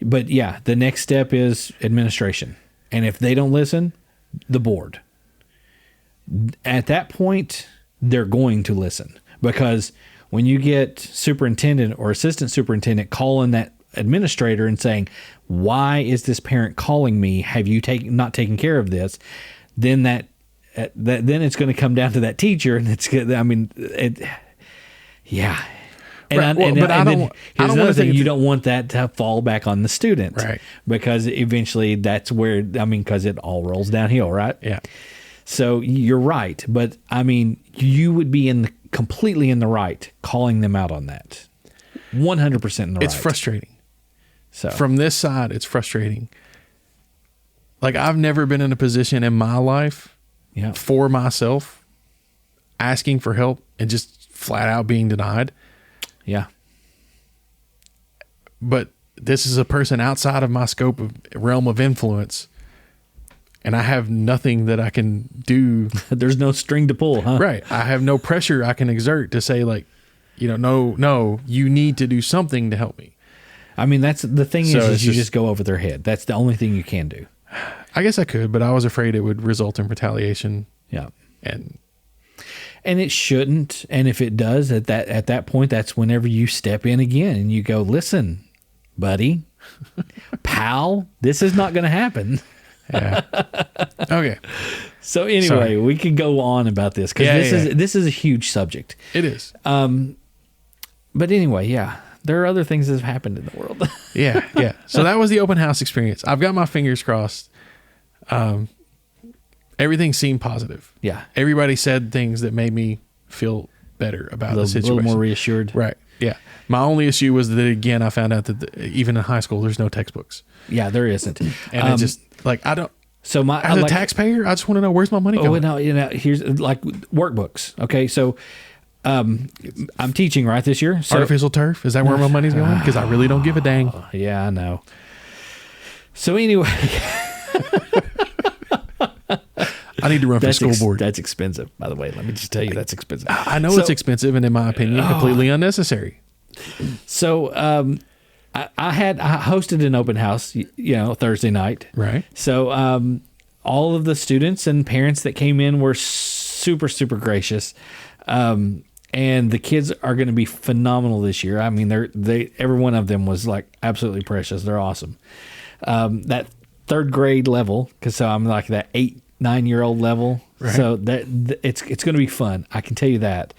[SPEAKER 1] but yeah, the next step is administration. And if they don't listen, the board. at that point, they're going to listen, because when you get superintendent or assistant superintendent calling that administrator and saying, why is this parent calling me? Have you not taken care of this? Then then it's going to come down to that teacher, and it's good. I mean, yeah. And,
[SPEAKER 2] right. But I don't
[SPEAKER 1] another thing, you don't want that to fall back on the student,
[SPEAKER 2] right?
[SPEAKER 1] Because eventually that's where, because it all rolls downhill, right?
[SPEAKER 2] Yeah.
[SPEAKER 1] So you're right, but I mean, you would be completely in the right calling them out on that. 100% in the right.
[SPEAKER 2] It's frustrating.
[SPEAKER 1] So
[SPEAKER 2] from this side, it's frustrating. Like, I've never been in a position in my life for myself asking for help and just flat out being denied.
[SPEAKER 1] Yeah.
[SPEAKER 2] But this is a person outside of my scope of realm of influence, and I have nothing that I can do.
[SPEAKER 1] There's no string to pull, huh?
[SPEAKER 2] Right. I have no pressure I can exert to say, like, no, you need to do something to help me.
[SPEAKER 1] I mean, that's the thing is you just go over their head. That's the only thing you can do.
[SPEAKER 2] I guess I could, but I was afraid it would result in retaliation.
[SPEAKER 1] Yeah.
[SPEAKER 2] And
[SPEAKER 1] it shouldn't. And if it does, at that point, that's whenever you step in again and you go, listen, buddy, pal, this is not going to happen.
[SPEAKER 2] Yeah. Okay.
[SPEAKER 1] So anyway, we could go on about this, because this is a huge subject.
[SPEAKER 2] It is.
[SPEAKER 1] But anyway, there are other things that have happened in the world.
[SPEAKER 2] Yeah. So that was the open house experience. I've got my fingers crossed. Everything seemed positive.
[SPEAKER 1] Yeah.
[SPEAKER 2] Everybody said things that made me feel better about the situation.
[SPEAKER 1] A little more reassured.
[SPEAKER 2] Right. Yeah. My only issue was that, again, I found out that even in high school, there's no textbooks.
[SPEAKER 1] Yeah, there isn't.
[SPEAKER 2] And it just, like, I don't.
[SPEAKER 1] So
[SPEAKER 2] as a taxpayer, I just want to know, where's my money going?
[SPEAKER 1] Oh, no, here's like workbooks. Okay. So, I'm teaching right this year. So,
[SPEAKER 2] artificial turf. Is that where my money's going? Because I really don't give a dang.
[SPEAKER 1] Yeah, I know. So anyway,
[SPEAKER 2] I need to run for school board.
[SPEAKER 1] That's expensive, by the way. Let me just tell you, that's expensive.
[SPEAKER 2] I know it's expensive, and in my opinion, completely unnecessary.
[SPEAKER 1] So, I hosted an open house, Thursday night.
[SPEAKER 2] Right.
[SPEAKER 1] So, all of the students and parents that came in were super, super gracious. And the kids are going to be phenomenal this year. I mean, every one of them was like absolutely precious. They're awesome. That third grade level, so I'm like that 8-9-year-old level.
[SPEAKER 2] Right.
[SPEAKER 1] So it's going to be fun. I can tell you that.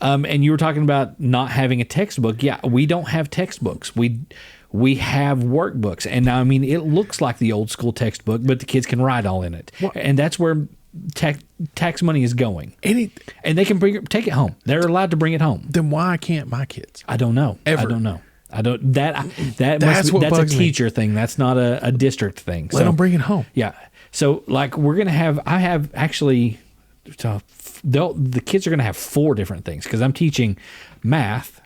[SPEAKER 1] And you were talking about not having a textbook. Yeah, we don't have textbooks. We have workbooks. And now, I mean, it looks like the old school textbook, but the kids can write all in it. What? And that's where tax money is going. And they can take it home. They're allowed to bring it home.
[SPEAKER 2] Then why can't my kids?
[SPEAKER 1] I don't know.
[SPEAKER 2] Ever.
[SPEAKER 1] I don't know. That's a teacher thing. That's not a district thing.
[SPEAKER 2] Let them bring it home.
[SPEAKER 1] Yeah. So like I have actually, the kids are going to have 4 different things, because I'm teaching math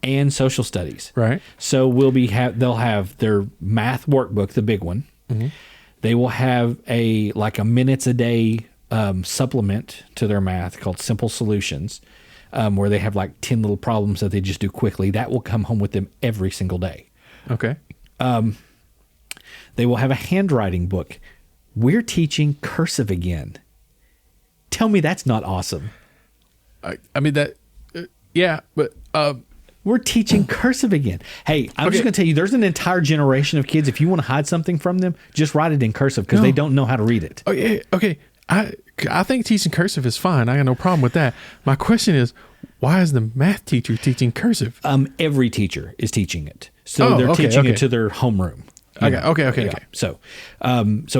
[SPEAKER 1] and social studies.
[SPEAKER 2] Right.
[SPEAKER 1] So they'll have their math workbook, the big one. Mm-hmm. They will have a minutes a day supplement to their math called Simple Solutions, where they have like 10 little problems that they just do quickly. That will come home with them every single day.
[SPEAKER 2] Okay.
[SPEAKER 1] They will have a handwriting book. We're teaching cursive again. Tell me that's not awesome.
[SPEAKER 2] I mean, that, but
[SPEAKER 1] we're teaching cursive again. Hey, I'm just going to tell you, there's an entire generation of kids. If you want to hide something from them, just write it in cursive, because they don't know how to read it.
[SPEAKER 2] Oh, yeah. Okay. I think teaching cursive is fine. I got no problem with that. My question is, why is the math teacher teaching cursive?
[SPEAKER 1] Every teacher is teaching it. So they're teaching it to their homeroom.
[SPEAKER 2] Okay.
[SPEAKER 1] So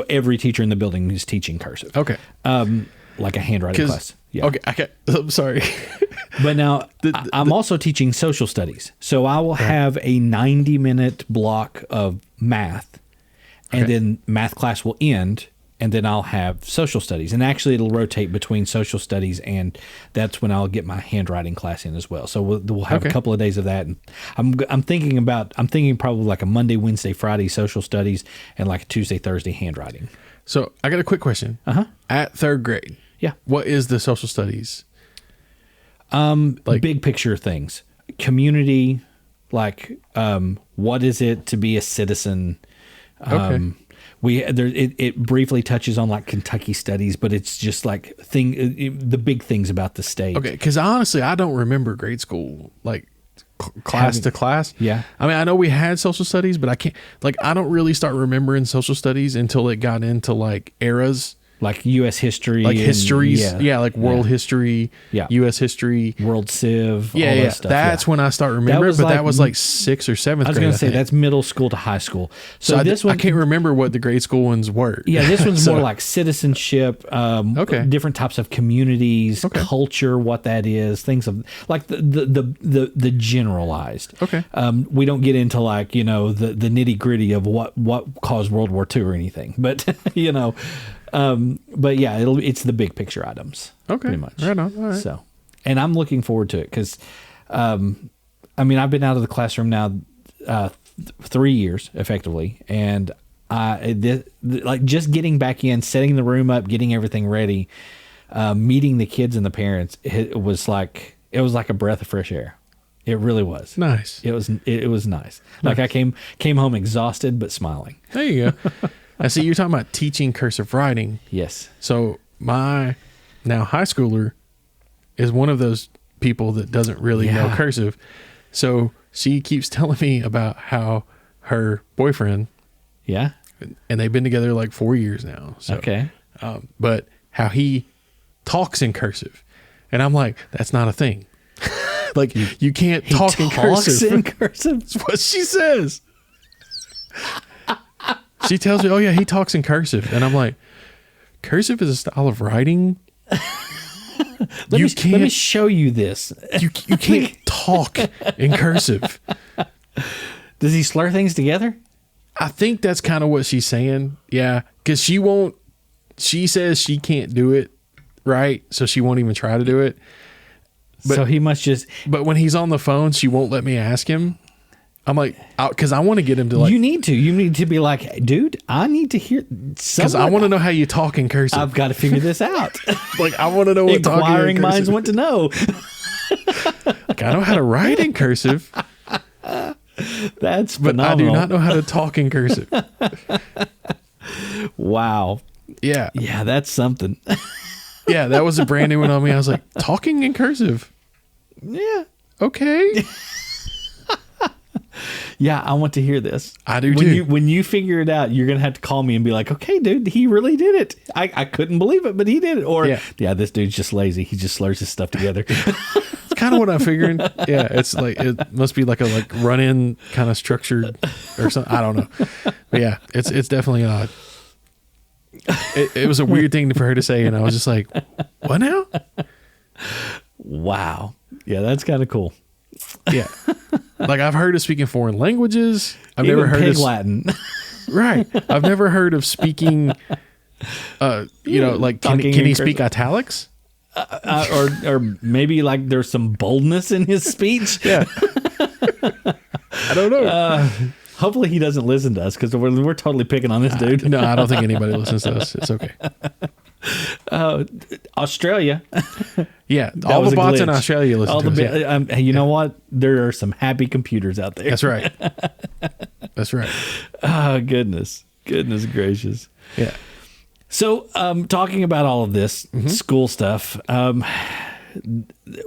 [SPEAKER 1] every teacher in the building is teaching cursive.
[SPEAKER 2] Okay.
[SPEAKER 1] Like a handwriting class. Yeah.
[SPEAKER 2] Okay. I'm sorry.
[SPEAKER 1] But now I'm also teaching social studies. So I will have a 90-minute block of math, and then math class will end, and then I'll have social studies. And actually it'll rotate between social studies, and that's when I'll get my handwriting class in as well. So we'll have a couple of days of that. And I'm thinking probably like a Monday, Wednesday, Friday social studies, and like a Tuesday, Thursday handwriting.
[SPEAKER 2] So I got a quick question. At third grade, what is the social studies?
[SPEAKER 1] Big picture things, community, like what is it to be a citizen? It briefly touches on like Kentucky studies, but it's just like the big things about the state.
[SPEAKER 2] Okay, because honestly, I don't remember grade school like class to class.
[SPEAKER 1] Yeah,
[SPEAKER 2] I mean, I know we had social studies, but I don't really start remembering social studies until it got into like eras.
[SPEAKER 1] Like U.S. history.
[SPEAKER 2] Like histories. Yeah, like world history, U.S. history.
[SPEAKER 1] World Civ,
[SPEAKER 2] all that stuff. That's when I start remembering, but that was like 6th or 7th grade.
[SPEAKER 1] I was going to say, that's middle school to high school.
[SPEAKER 2] So this one, I can't remember what the grade school ones were.
[SPEAKER 1] Yeah, this one's more like citizenship, different types of communities, culture, what that is, things of like the generalized.
[SPEAKER 2] Okay.
[SPEAKER 1] We don't get into like, the nitty gritty of what caused World War II or anything, but, but yeah, it's the big picture items.
[SPEAKER 2] Okay.
[SPEAKER 1] Pretty much.
[SPEAKER 2] Right on. All right.
[SPEAKER 1] So, and I'm looking forward to it because, I mean, I've been out of the classroom now 3 years effectively. And like just getting back in, setting the room up, getting everything ready, meeting the kids and the parents, it was like a breath of fresh air. It really was.
[SPEAKER 2] Nice.
[SPEAKER 1] It was nice. Like I came home exhausted, but smiling.
[SPEAKER 2] There you go. I see you're talking about teaching cursive writing.
[SPEAKER 1] Yes.
[SPEAKER 2] So my now high schooler is one of those people that doesn't really know cursive. So she keeps telling me about how her boyfriend, and they've been together like 4 years now. So,
[SPEAKER 1] okay.
[SPEAKER 2] But how he talks in cursive. And I'm like, that's not a thing. Like you can't talk in cursive. That's what she says. She tells me, oh yeah, he talks in cursive. And I'm like, cursive is a style of writing.
[SPEAKER 1] Let me show you this.
[SPEAKER 2] You can't talk in cursive.
[SPEAKER 1] Does he slur things together?
[SPEAKER 2] I think that's kind of what she's saying. Yeah. Cause she says she can't do it right. So she won't even try to do it. But,
[SPEAKER 1] so he must just.
[SPEAKER 2] But when he's on the phone, she won't let me ask him. I'm like, because I want to get him to like.
[SPEAKER 1] You need to be like, dude, I need to hear.
[SPEAKER 2] Because I want to know how you talk in cursive.
[SPEAKER 1] I've got to figure this out.
[SPEAKER 2] Like, I want to know what talking in cursive.
[SPEAKER 1] Inquiring minds want to know.
[SPEAKER 2] Like, I know how to write in cursive.
[SPEAKER 1] That's phenomenal.
[SPEAKER 2] But I do not know how to talk in cursive.
[SPEAKER 1] Wow.
[SPEAKER 2] Yeah.
[SPEAKER 1] Yeah, that's something.
[SPEAKER 2] Yeah, that was a brand new one on me. I was like, talking in cursive.
[SPEAKER 1] Yeah.
[SPEAKER 2] Okay.
[SPEAKER 1] Yeah, I want to hear this.
[SPEAKER 2] I do too.
[SPEAKER 1] When you figure it out, you're going to have to call me and be like, okay, dude, he really did it. I couldn't believe it, but he did it. Or, this dude's just lazy. He just slurs his stuff together.
[SPEAKER 2] It's kind of what I'm figuring. Yeah, it's like, it must be like a run-in kind of structured or something. I don't know. But yeah, it's definitely odd. It was a weird thing for her to say, and I was just like, what now?
[SPEAKER 1] Wow. Yeah, that's kind of cool.
[SPEAKER 2] Yeah. Like I've heard of speaking foreign languages. I've
[SPEAKER 1] Even
[SPEAKER 2] never heard
[SPEAKER 1] pig
[SPEAKER 2] of
[SPEAKER 1] Latin.
[SPEAKER 2] Right. I've never heard of speaking like can he speak italics?
[SPEAKER 1] Or maybe like there's some boldness in his speech.
[SPEAKER 2] Yeah. I don't know.
[SPEAKER 1] Hopefully he doesn't listen to us because we're totally picking on this dude.
[SPEAKER 2] No, I don't think anybody listens to us. It's okay.
[SPEAKER 1] Australia.
[SPEAKER 2] Yeah, all the bots in Australia listen to us.
[SPEAKER 1] You know what? There are some happy computers out there.
[SPEAKER 2] That's right. That's right.
[SPEAKER 1] Oh, goodness gracious.
[SPEAKER 2] Yeah.
[SPEAKER 1] So, talking about all of this school stuff,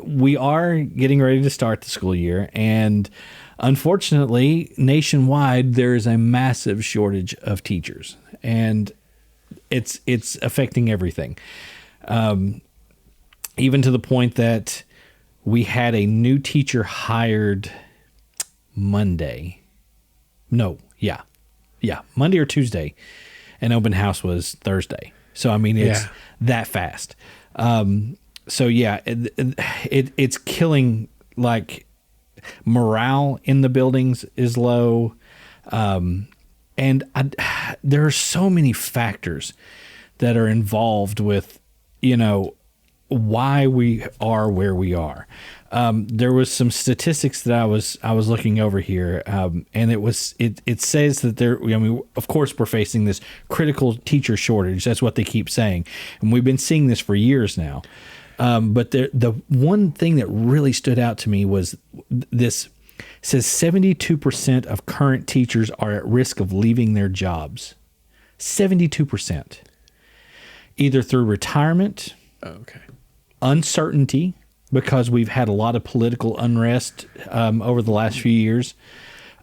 [SPEAKER 1] we are getting ready to start the school year, and unfortunately, nationwide, there is a massive shortage of teachers, and it's affecting everything. Even to the point that we had a new teacher hired Monday. Monday or Tuesday, and open house was Thursday. So, I mean, it's that fast. So, yeah, it's killing, like, morale in the buildings is low. And there are so many factors that are involved with, why we are where we are. There was some statistics that I was looking over here, and it says that of course we're facing this critical teacher shortage. That's what they keep saying, and we've been seeing this for years now. But the one thing that really stood out to me was this. It says 72% of current teachers are at risk of leaving their jobs. 72%. Either through retirement, uncertainty, because we've had a lot of political unrest over the last few years.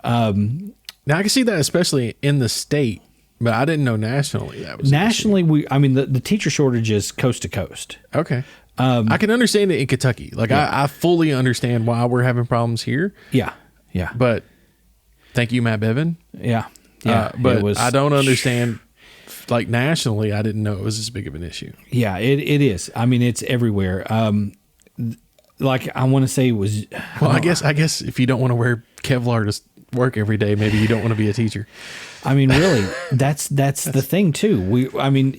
[SPEAKER 2] Now I can see that especially in the state, but I didn't know nationally that was
[SPEAKER 1] nationally. The teacher shortage is coast to coast.
[SPEAKER 2] Okay. I can understand it in Kentucky. Like I fully understand why we're having problems here.
[SPEAKER 1] Yeah. Yeah.
[SPEAKER 2] But thank you, Matt Bevin.
[SPEAKER 1] Yeah. Yeah.
[SPEAKER 2] But I don't understand. Like nationally, I didn't know it was as big of an issue.
[SPEAKER 1] Yeah, it is. I mean, it's everywhere. Like I want to say it was.
[SPEAKER 2] Well, I guess if you don't want to wear Kevlar to work every day, maybe you don't want to be a teacher.
[SPEAKER 1] I mean, really, that's the thing too.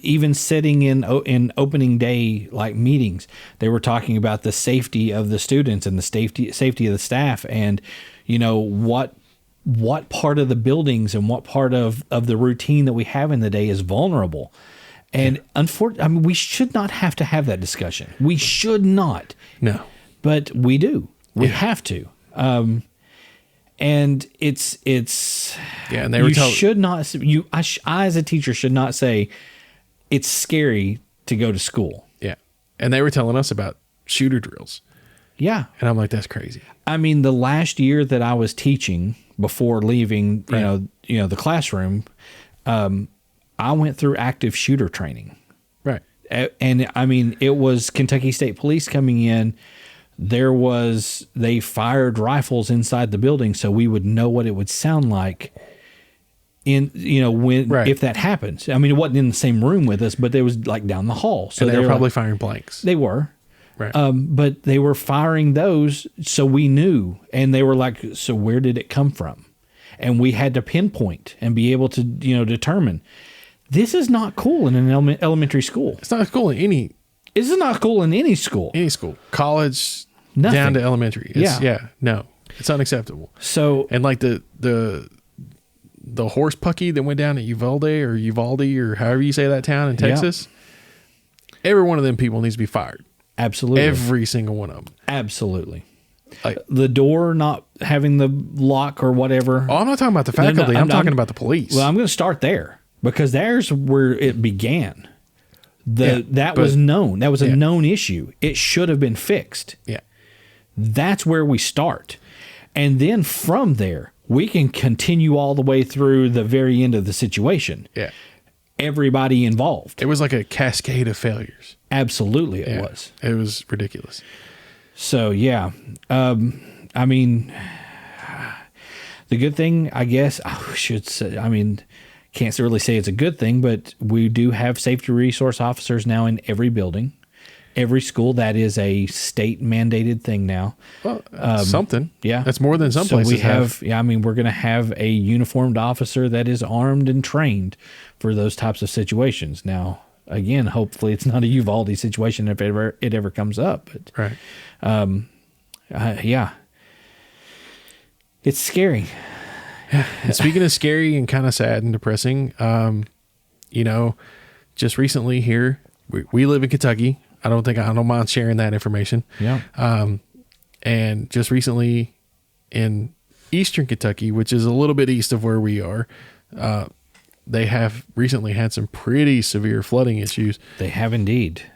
[SPEAKER 1] Even sitting in opening day like meetings, they were talking about the safety of the students and the safety of the staff, and what part of the buildings and what part of the routine that we have in the day is vulnerable. And unfortunately, we should not have to have that discussion. We should not.
[SPEAKER 2] No.
[SPEAKER 1] But we do. We have to. And it's
[SPEAKER 2] and they were
[SPEAKER 1] should not I as a teacher should not say it's scary to go to school.
[SPEAKER 2] Yeah. And they were telling us about shooter drills.
[SPEAKER 1] Yeah.
[SPEAKER 2] And I'm like, that's crazy.
[SPEAKER 1] I mean, the last year that I was teaching before leaving, the classroom, I went through active shooter training.
[SPEAKER 2] Right.
[SPEAKER 1] And I mean, it was Kentucky State Police coming in. They fired rifles inside the building so we would know what it would sound like if that happens. I mean, it wasn't in the same room with us, but it was like down the hall. So
[SPEAKER 2] they were probably firing blanks.
[SPEAKER 1] They were.
[SPEAKER 2] Right.
[SPEAKER 1] But they were firing those so we knew, and they were like, so where did it come from? And we had to pinpoint and be able to, determine this is not cool in an elementary school.
[SPEAKER 2] It's not cool in any.
[SPEAKER 1] This is not cool in any school.
[SPEAKER 2] Any school, college,
[SPEAKER 1] nothing.
[SPEAKER 2] Down to elementary. No, it's unacceptable.
[SPEAKER 1] So,
[SPEAKER 2] and like the horse pucky that went down at Uvalde or however you say that town in Texas, every one of them people needs to be fired.
[SPEAKER 1] Absolutely.
[SPEAKER 2] Every single one of them.
[SPEAKER 1] Absolutely. Like the door not having the lock or whatever.
[SPEAKER 2] Oh, I'm not talking about the faculty. I'm talking about the police.
[SPEAKER 1] Well, I'm going to start there because there's where it began. That was known. That was a known issue. It should have been fixed.
[SPEAKER 2] Yeah.
[SPEAKER 1] That's where we start. And then from there, we can continue all the way through the very end of the situation.
[SPEAKER 2] Yeah.
[SPEAKER 1] Everybody involved.
[SPEAKER 2] It was like a cascade of failures.
[SPEAKER 1] Absolutely it was.
[SPEAKER 2] It was ridiculous.
[SPEAKER 1] So, yeah. I mean, the good thing, I guess, I should say, can't really say it's a good thing, but we do have safety resource officers now in every building, every school. That is a state mandated thing now.
[SPEAKER 2] Well, something.
[SPEAKER 1] Yeah.
[SPEAKER 2] That's more than some places have.
[SPEAKER 1] Yeah, we're going to have a uniformed officer that is armed and trained for those types of situations. Now, again, hopefully it's not a Uvalde situation if it ever comes up. But,
[SPEAKER 2] right.
[SPEAKER 1] Yeah. It's scary.
[SPEAKER 2] And speaking of scary and kind of sad and depressing, just recently here, we live in Kentucky. I don't mind sharing that information.
[SPEAKER 1] Yeah.
[SPEAKER 2] And just recently in Eastern Kentucky, which is a little bit east of where we are, they have recently had some pretty severe flooding issues.
[SPEAKER 1] They have indeed.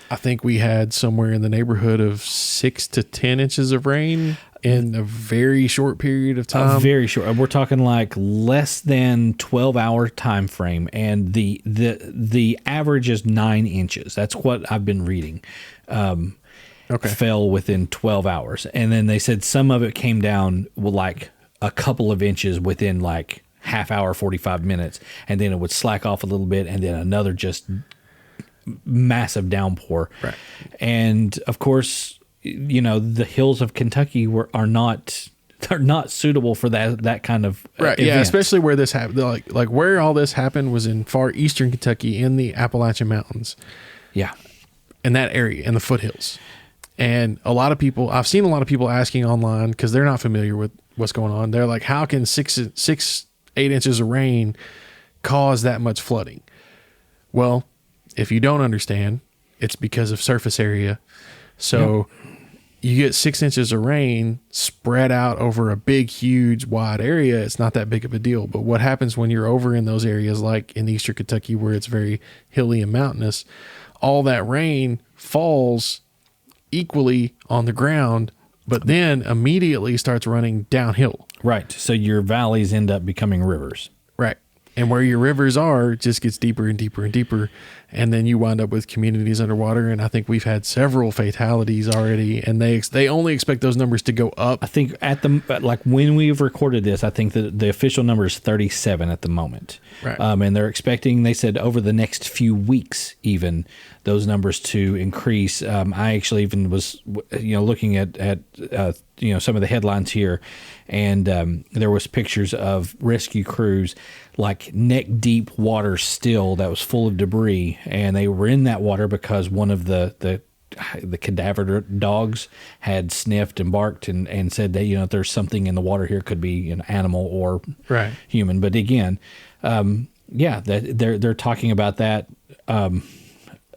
[SPEAKER 2] I think we had somewhere in the neighborhood of 6 to 10 inches of rain in a very short period of time.
[SPEAKER 1] Very short. We're talking like less than 12-hour time frame, and the average is 9 inches. That's what I've been reading. Fell within 12 hours, and then they said some of it came down with like a couple of inches within like half hour, 45 minutes, and then it would slack off a little bit, and then another just massive downpour.
[SPEAKER 2] Right.
[SPEAKER 1] And of course, the hills of Kentucky are not suitable for that kind of
[SPEAKER 2] right.
[SPEAKER 1] event.
[SPEAKER 2] Yeah, especially where this happened. Like where all this happened was in far eastern Kentucky in the Appalachian Mountains.
[SPEAKER 1] Yeah,
[SPEAKER 2] in that area, in the foothills. And I've seen a lot of people asking online because they're not familiar with what's going on. They're like, how can 8 inches of rain cause that much flooding? Well, if you don't understand, it's because of surface area. So you get 6 inches of rain spread out over a big, huge, wide area. It's not that big of a deal. But what happens when you're over in those areas, like in eastern Kentucky, where it's very hilly and mountainous, all that rain falls equally on the ground, but then immediately starts running downhill.
[SPEAKER 1] Right. So your valleys end up becoming rivers.
[SPEAKER 2] Right. And where your rivers are just gets deeper and deeper and deeper. And then you wind up with communities underwater. And I think we've had several fatalities already. And they only expect those numbers to go up.
[SPEAKER 1] I think when we've recorded this, I think that the official number is 37 at the moment.
[SPEAKER 2] Right.
[SPEAKER 1] And they're expecting, they said, over the next few weeks, even those numbers to increase. I actually even was, looking at some of the headlines here, and there was pictures of rescue crews like neck deep water still that was full of debris, and they were in that water because one of the cadaver dogs had sniffed and barked and said that there's something in the water here, could be an animal or human. But again, that they're talking about that over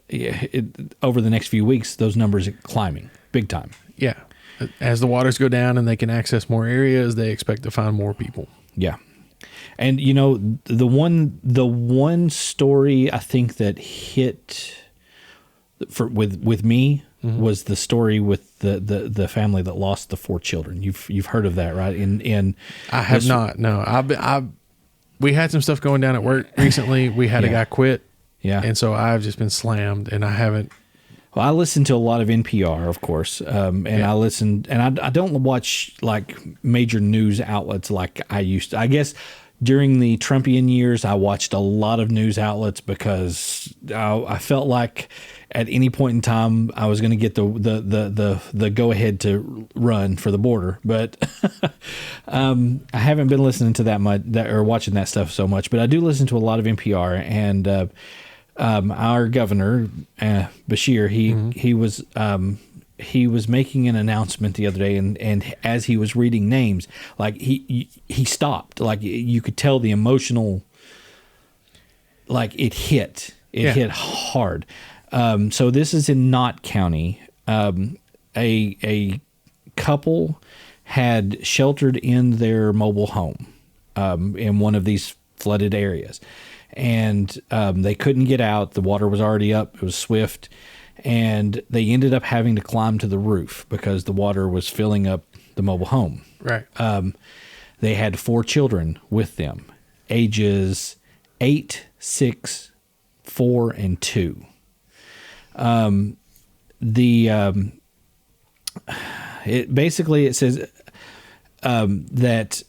[SPEAKER 1] the next few weeks. Those numbers are climbing big time. Yeah.
[SPEAKER 2] As the waters go down and they can access more areas, they expect to find more people.
[SPEAKER 1] Yeah. And the one story I think that hit with me was the story with the family that lost the 4 children. You've heard of that, right?
[SPEAKER 2] I have not. No. We had some stuff going down at work recently. We had a guy quit.
[SPEAKER 1] Yeah.
[SPEAKER 2] And so I've just been slammed, and I haven't.
[SPEAKER 1] Well, I listen to a lot of NPR, of course, I listen, and I don't watch like major news outlets like I used to. I guess during the Trumpian years, I watched a lot of news outlets because I felt like at any point in time I was going to get the go ahead to run for the border. But I haven't been listening to that much or watching that stuff so much. But I do listen to a lot of NPR, and our governor, Bashir, he was making an announcement the other day, and as he was reading names, like he stopped. Like you could tell the emotional, like it hit hard. So this is in Knott County. A couple had sheltered in their mobile home in one of these flooded areas. And they couldn't get out. The water was already up. It was swift. And they ended up having to climb to the roof because the water was filling up the mobile home.
[SPEAKER 2] Right.
[SPEAKER 1] They had 4 children with them, ages 8, 6, 4, and 2. It says that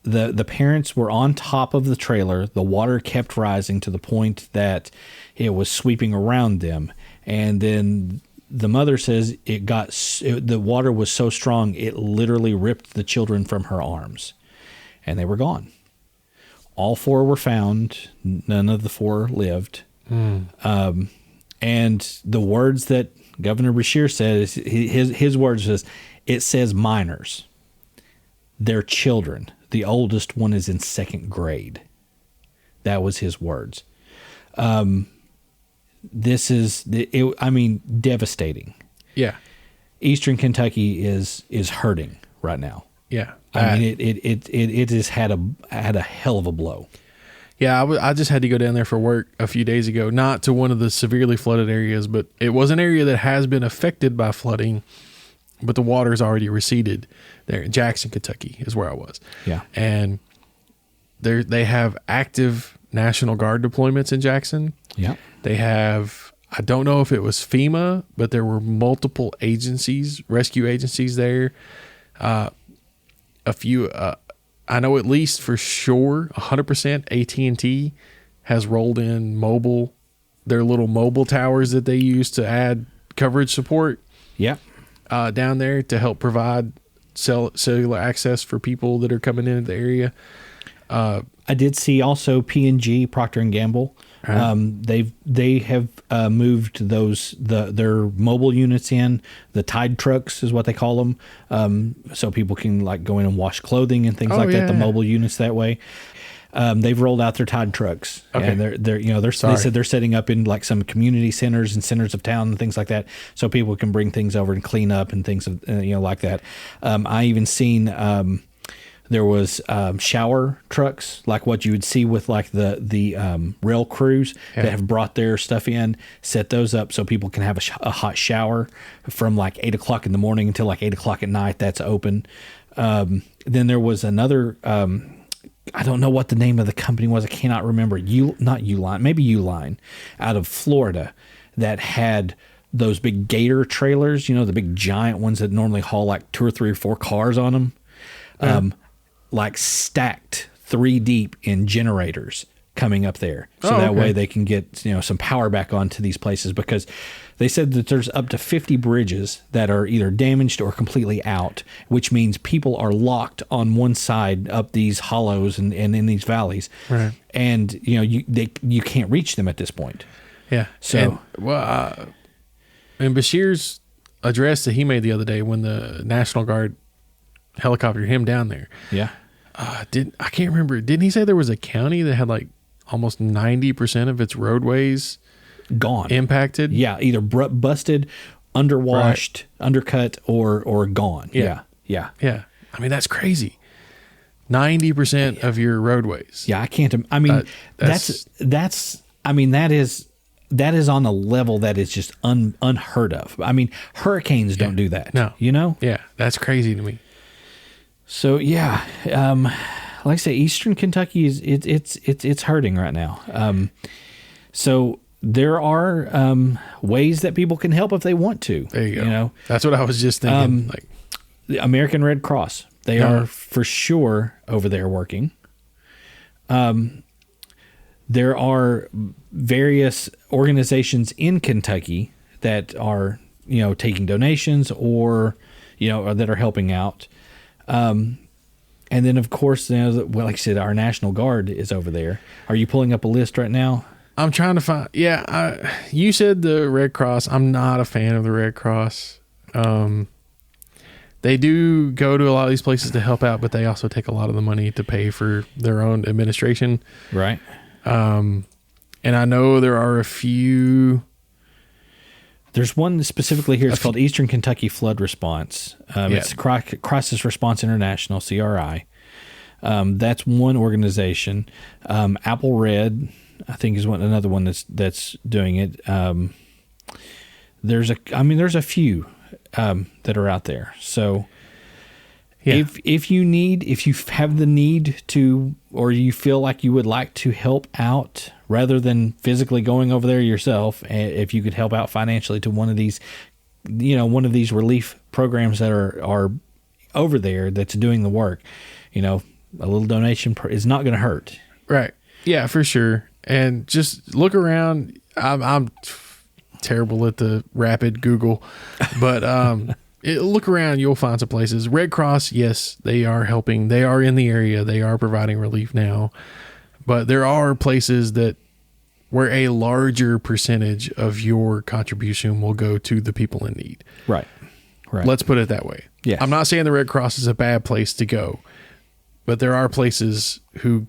[SPEAKER 1] the parents were on top of the trailer. The water kept rising to the point that it was sweeping around them. And then the mother says the water was so strong, it literally ripped the children from her arms, and they were gone. All 4 were found. None of the 4 lived. And the words that Governor Bashir said, his words was, it says minors. They're children. The oldest one is in 2nd grade. That was his words. This is, devastating.
[SPEAKER 2] Yeah.
[SPEAKER 1] Eastern Kentucky is hurting right now.
[SPEAKER 2] Yeah.
[SPEAKER 1] It has had a hell of a blow.
[SPEAKER 2] Yeah, I just had to go down there for work a few days ago, not to one of the severely flooded areas, but it was an area that has been affected by flooding, but the water's already receded there. In Jackson, Kentucky is where I was.
[SPEAKER 1] Yeah.
[SPEAKER 2] And they have active National Guard deployments in Jackson.
[SPEAKER 1] Yeah.
[SPEAKER 2] They have, I don't know if it was FEMA, but there were multiple agencies, rescue agencies there. A few, I know at least for sure 100% AT&T has rolled in their little mobile towers that they use to add coverage support.
[SPEAKER 1] Yeah.
[SPEAKER 2] Down there to help provide cellular access for people that are coming into the area.
[SPEAKER 1] I did see also P&G, Procter & Gamble. They have moved their mobile units in. The Tide trucks is what they call them. So people can like go in and wash clothing and things that. The mobile units that way. They've rolled out their Tide trucks,
[SPEAKER 2] Okay.
[SPEAKER 1] and they said they're setting up in like some community centers and centers of town and things like that, so people can bring things over and clean up and things like that. I even seen there was shower trucks like what you would see with like the rail crews that have brought their stuff in, set those up so people can have a hot shower from like 8 o'clock in the morning until like 8 o'clock at night. That's open. Then there was another. I don't know what the name of the company was. I cannot remember. Not Uline, maybe Uline, out of Florida, that had those big Gator trailers. The big giant ones that normally haul like 2 or 3 or 4 cars on them, like stacked 3 deep in generators coming up there, so that way they can get some power back onto these places, because they said that there's up to 50 bridges that are either damaged or completely out, which means people are locked on one side up these hollows and in these valleys,
[SPEAKER 2] right?
[SPEAKER 1] And you can't reach them at this point.
[SPEAKER 2] Yeah.
[SPEAKER 1] So
[SPEAKER 2] and Bashir's address that he made the other day when the National Guard helicoptered him down there.
[SPEAKER 1] Yeah.
[SPEAKER 2] I can't remember. Didn't he say there was a county that had like almost 90% of its roadways
[SPEAKER 1] gone,
[SPEAKER 2] impacted?
[SPEAKER 1] Yeah, either busted, underwashed, undercut, or gone. Yeah.
[SPEAKER 2] I mean, that's crazy. 90% of your roadways.
[SPEAKER 1] Yeah, I can't. I mean, that's. I mean, that is on a level that is just unheard of. I mean, hurricanes don't do that.
[SPEAKER 2] No, Yeah, that's crazy to me.
[SPEAKER 1] So yeah, like I say, Eastern Kentucky it's hurting right now. So there are ways that people can help if they want to.
[SPEAKER 2] There you go. That's what I was just thinking. Like
[SPEAKER 1] the American Red Cross, they are for sure over there working. There are various organizations in Kentucky that are taking donations or that are helping out. And then of course, like I said, our National Guard is over there. Are you pulling up a list right now?
[SPEAKER 2] I'm trying to find. Yeah, you said the Red Cross. I'm not a fan of the Red Cross. They do go to a lot of these places to help out, but they also take a lot of the money to pay for their own administration.
[SPEAKER 1] Right.
[SPEAKER 2] And I know there are a few.
[SPEAKER 1] There's one specifically here. It's called Eastern Kentucky Flood Response. It's Crisis Response International, CRI. That's one organization. Apple Red, I think, is another one that's doing it. There's a few that are out there. So if you have the need to, or you feel like you would like to help out rather than physically going over there yourself, if you could help out financially to one of these relief programs that are over there that's doing the work, a little donation is not going to hurt.
[SPEAKER 2] Right. Yeah, for sure. And just look around. I'm terrible at the rapid Google, but look around. You'll find some places. Red Cross, yes, they are helping. They are in the area. They are providing relief now. But there are places where a larger percentage of your contribution will go to the people in need.
[SPEAKER 1] Right.
[SPEAKER 2] Let's put it that way.
[SPEAKER 1] Yeah.
[SPEAKER 2] I'm not saying the Red Cross is a bad place to go, but there are places who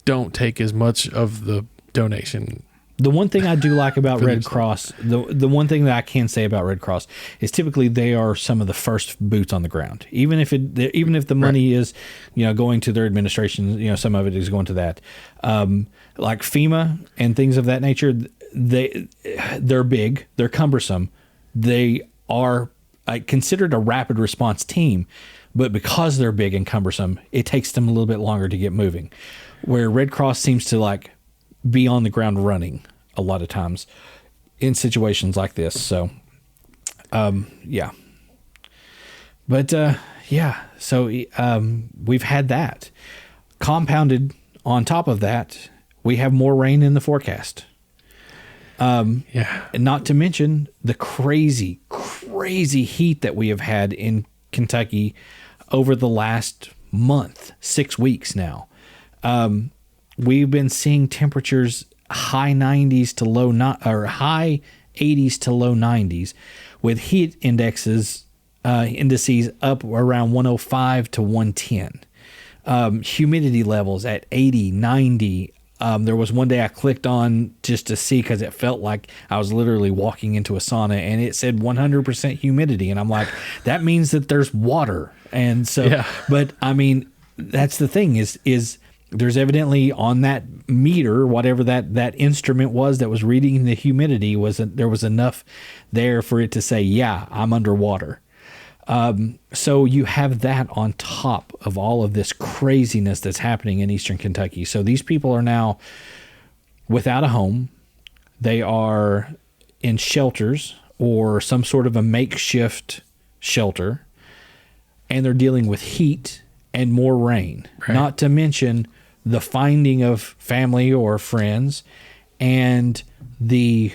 [SPEAKER 2] don't take as much of the donation.
[SPEAKER 1] The one thing I do like about Red Cross, the one thing that I can say about Red Cross is typically they are some of the first boots on the ground. Even if the money is, going to their administration, some of it is going to that. Like FEMA and things of that nature, they're big, they're cumbersome. They are considered a rapid response team, but because they're big and cumbersome, it takes them a little bit longer to get moving. Where Red Cross seems to be on the ground running a lot of times in situations like this. So, yeah. But, so we've had that. Compounded on top of that, we have more rain in the forecast. And not to mention the crazy heat that we have had in Kentucky over the last month, 6 weeks now. We've been seeing temperatures high 90s to high 80s to low 90s, with heat indices up around 105 to 110. humidity levels at 80, 90. There was one day I clicked on just to see because it felt like I was literally walking into a sauna, and it said 100% humidity. And I'm like, that means that there's water. And so, but I mean, that's the thing is there's evidently on that meter, whatever that instrument was that was reading the humidity, there was enough there for it to say, yeah, I'm underwater. So you have that on top of all of this craziness that's happening in Eastern Kentucky. So these people are now without a home. They are in shelters or some sort of a makeshift shelter, and they're dealing with heat and more rain, not to mention the finding of family or friends and the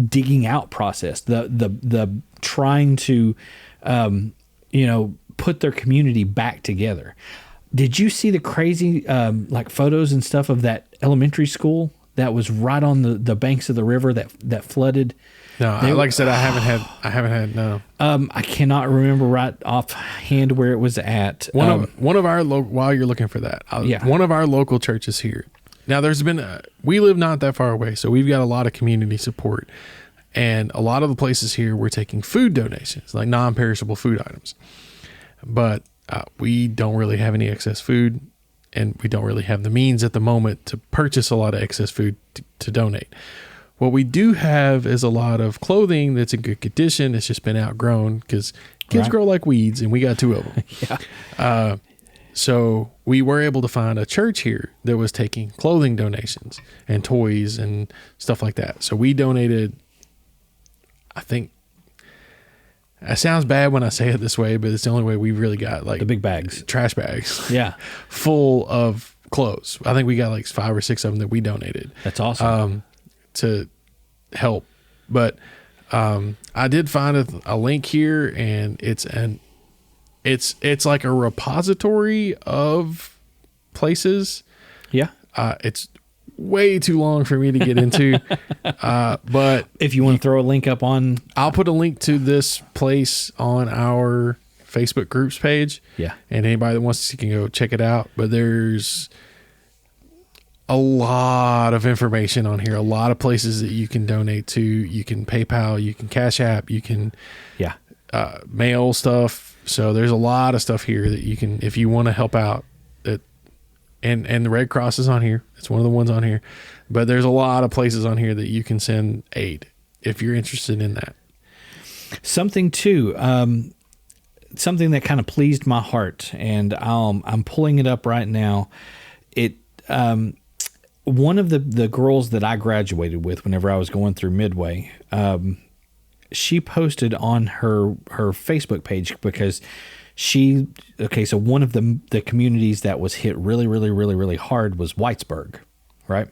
[SPEAKER 1] digging out process, the trying to, put their community back together. Did you see the crazy, like photos and stuff of that elementary school that was right on the banks of the river that flooded?
[SPEAKER 2] No, like I said, I haven't had, no.
[SPEAKER 1] I cannot remember right offhand where it was at.
[SPEAKER 2] One of our while you're looking for that, one of our local churches here. Now there's been, we live not that far away, so we've got a lot of community support, and a lot of the places here we're taking food donations, like non-perishable food items, but we don't really have any excess food, and we don't really have the means at the moment to purchase a lot of excess food to donate. What we do have is a lot of clothing that's in good condition. It's just been outgrown because kids grow like weeds, and we got 2 of them. So we were able to find a church here that was taking clothing donations and toys and stuff like that. So we donated, I think, it sounds bad when I say it this way, but it's the only way we really got, like,
[SPEAKER 1] the big bags,
[SPEAKER 2] trash bags,
[SPEAKER 1] full
[SPEAKER 2] of clothes. I think we got like 5 or 6 of them that we donated.
[SPEAKER 1] That's awesome.
[SPEAKER 2] To help, but I did find a link here, and it's like a repository of places. It's way too long for me to get into, but
[SPEAKER 1] if you want to throw a link up on,
[SPEAKER 2] I'll put a link to this place on our Facebook groups page, and anybody that wants to can go check it out. But there's a lot of information on here, a lot of places that you can donate to. You can PayPal, you can Cash App, you can mail stuff. So there's a lot of stuff here that you can, if you want to help out. And the Red Cross is on here. It's one of the ones on here. But there's a lot of places on here that you can send aid if you're interested in that.
[SPEAKER 1] Something too, something that kind of pleased my heart, and I'm pulling it up right now. One of the girls that I graduated with whenever I was going through Midway, she posted on her Facebook page because so one of the communities that was hit really, really, really, really hard was Whitesburg, right?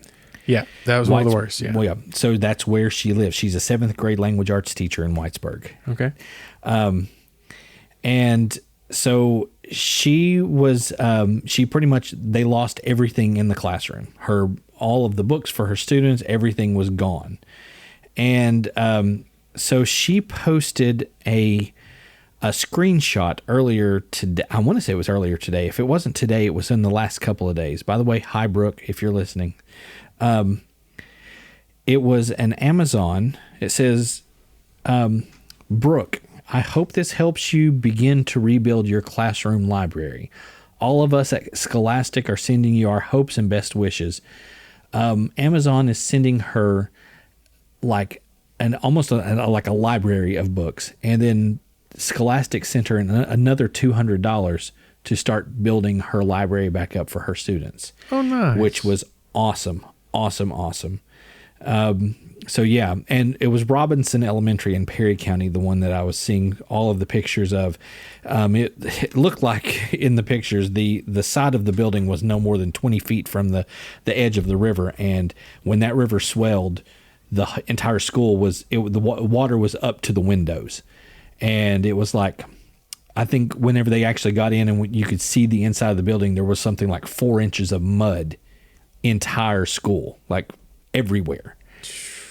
[SPEAKER 2] Yeah, that was one of the worst. Yeah.
[SPEAKER 1] Well, yeah. So that's where she lives. She's a 7th grade language arts teacher in Whitesburg.
[SPEAKER 2] Okay.
[SPEAKER 1] And so she was, she pretty much, they lost everything in the classroom. All of the books for her students, everything was gone. And so she posted a screenshot earlier today. I want to say it was earlier today. If it wasn't today, it was in the last couple of days. By the way, hi, Brooke, if you're listening. It was an Amazon. It says, Brooke, I hope this helps you begin to rebuild your classroom library. All of us at Scholastic are sending you our hopes and best wishes. Amazon is sending her like almost like a library of books, and then Scholastic sent her another $200 to start building her library back up for her students.
[SPEAKER 2] Oh, nice!
[SPEAKER 1] Which was awesome. So yeah, and it was Robinson Elementary in Perry County, the one that I was seeing all of the pictures of. It looked like in the pictures the side of the building was no more than 20 feet from the edge of the river, and when that river swelled, the entire school the water was up to the windows, and it was like, I think whenever they actually got in and you could see the inside of the building, there was something like 4 inches of mud, entire school, like everywhere.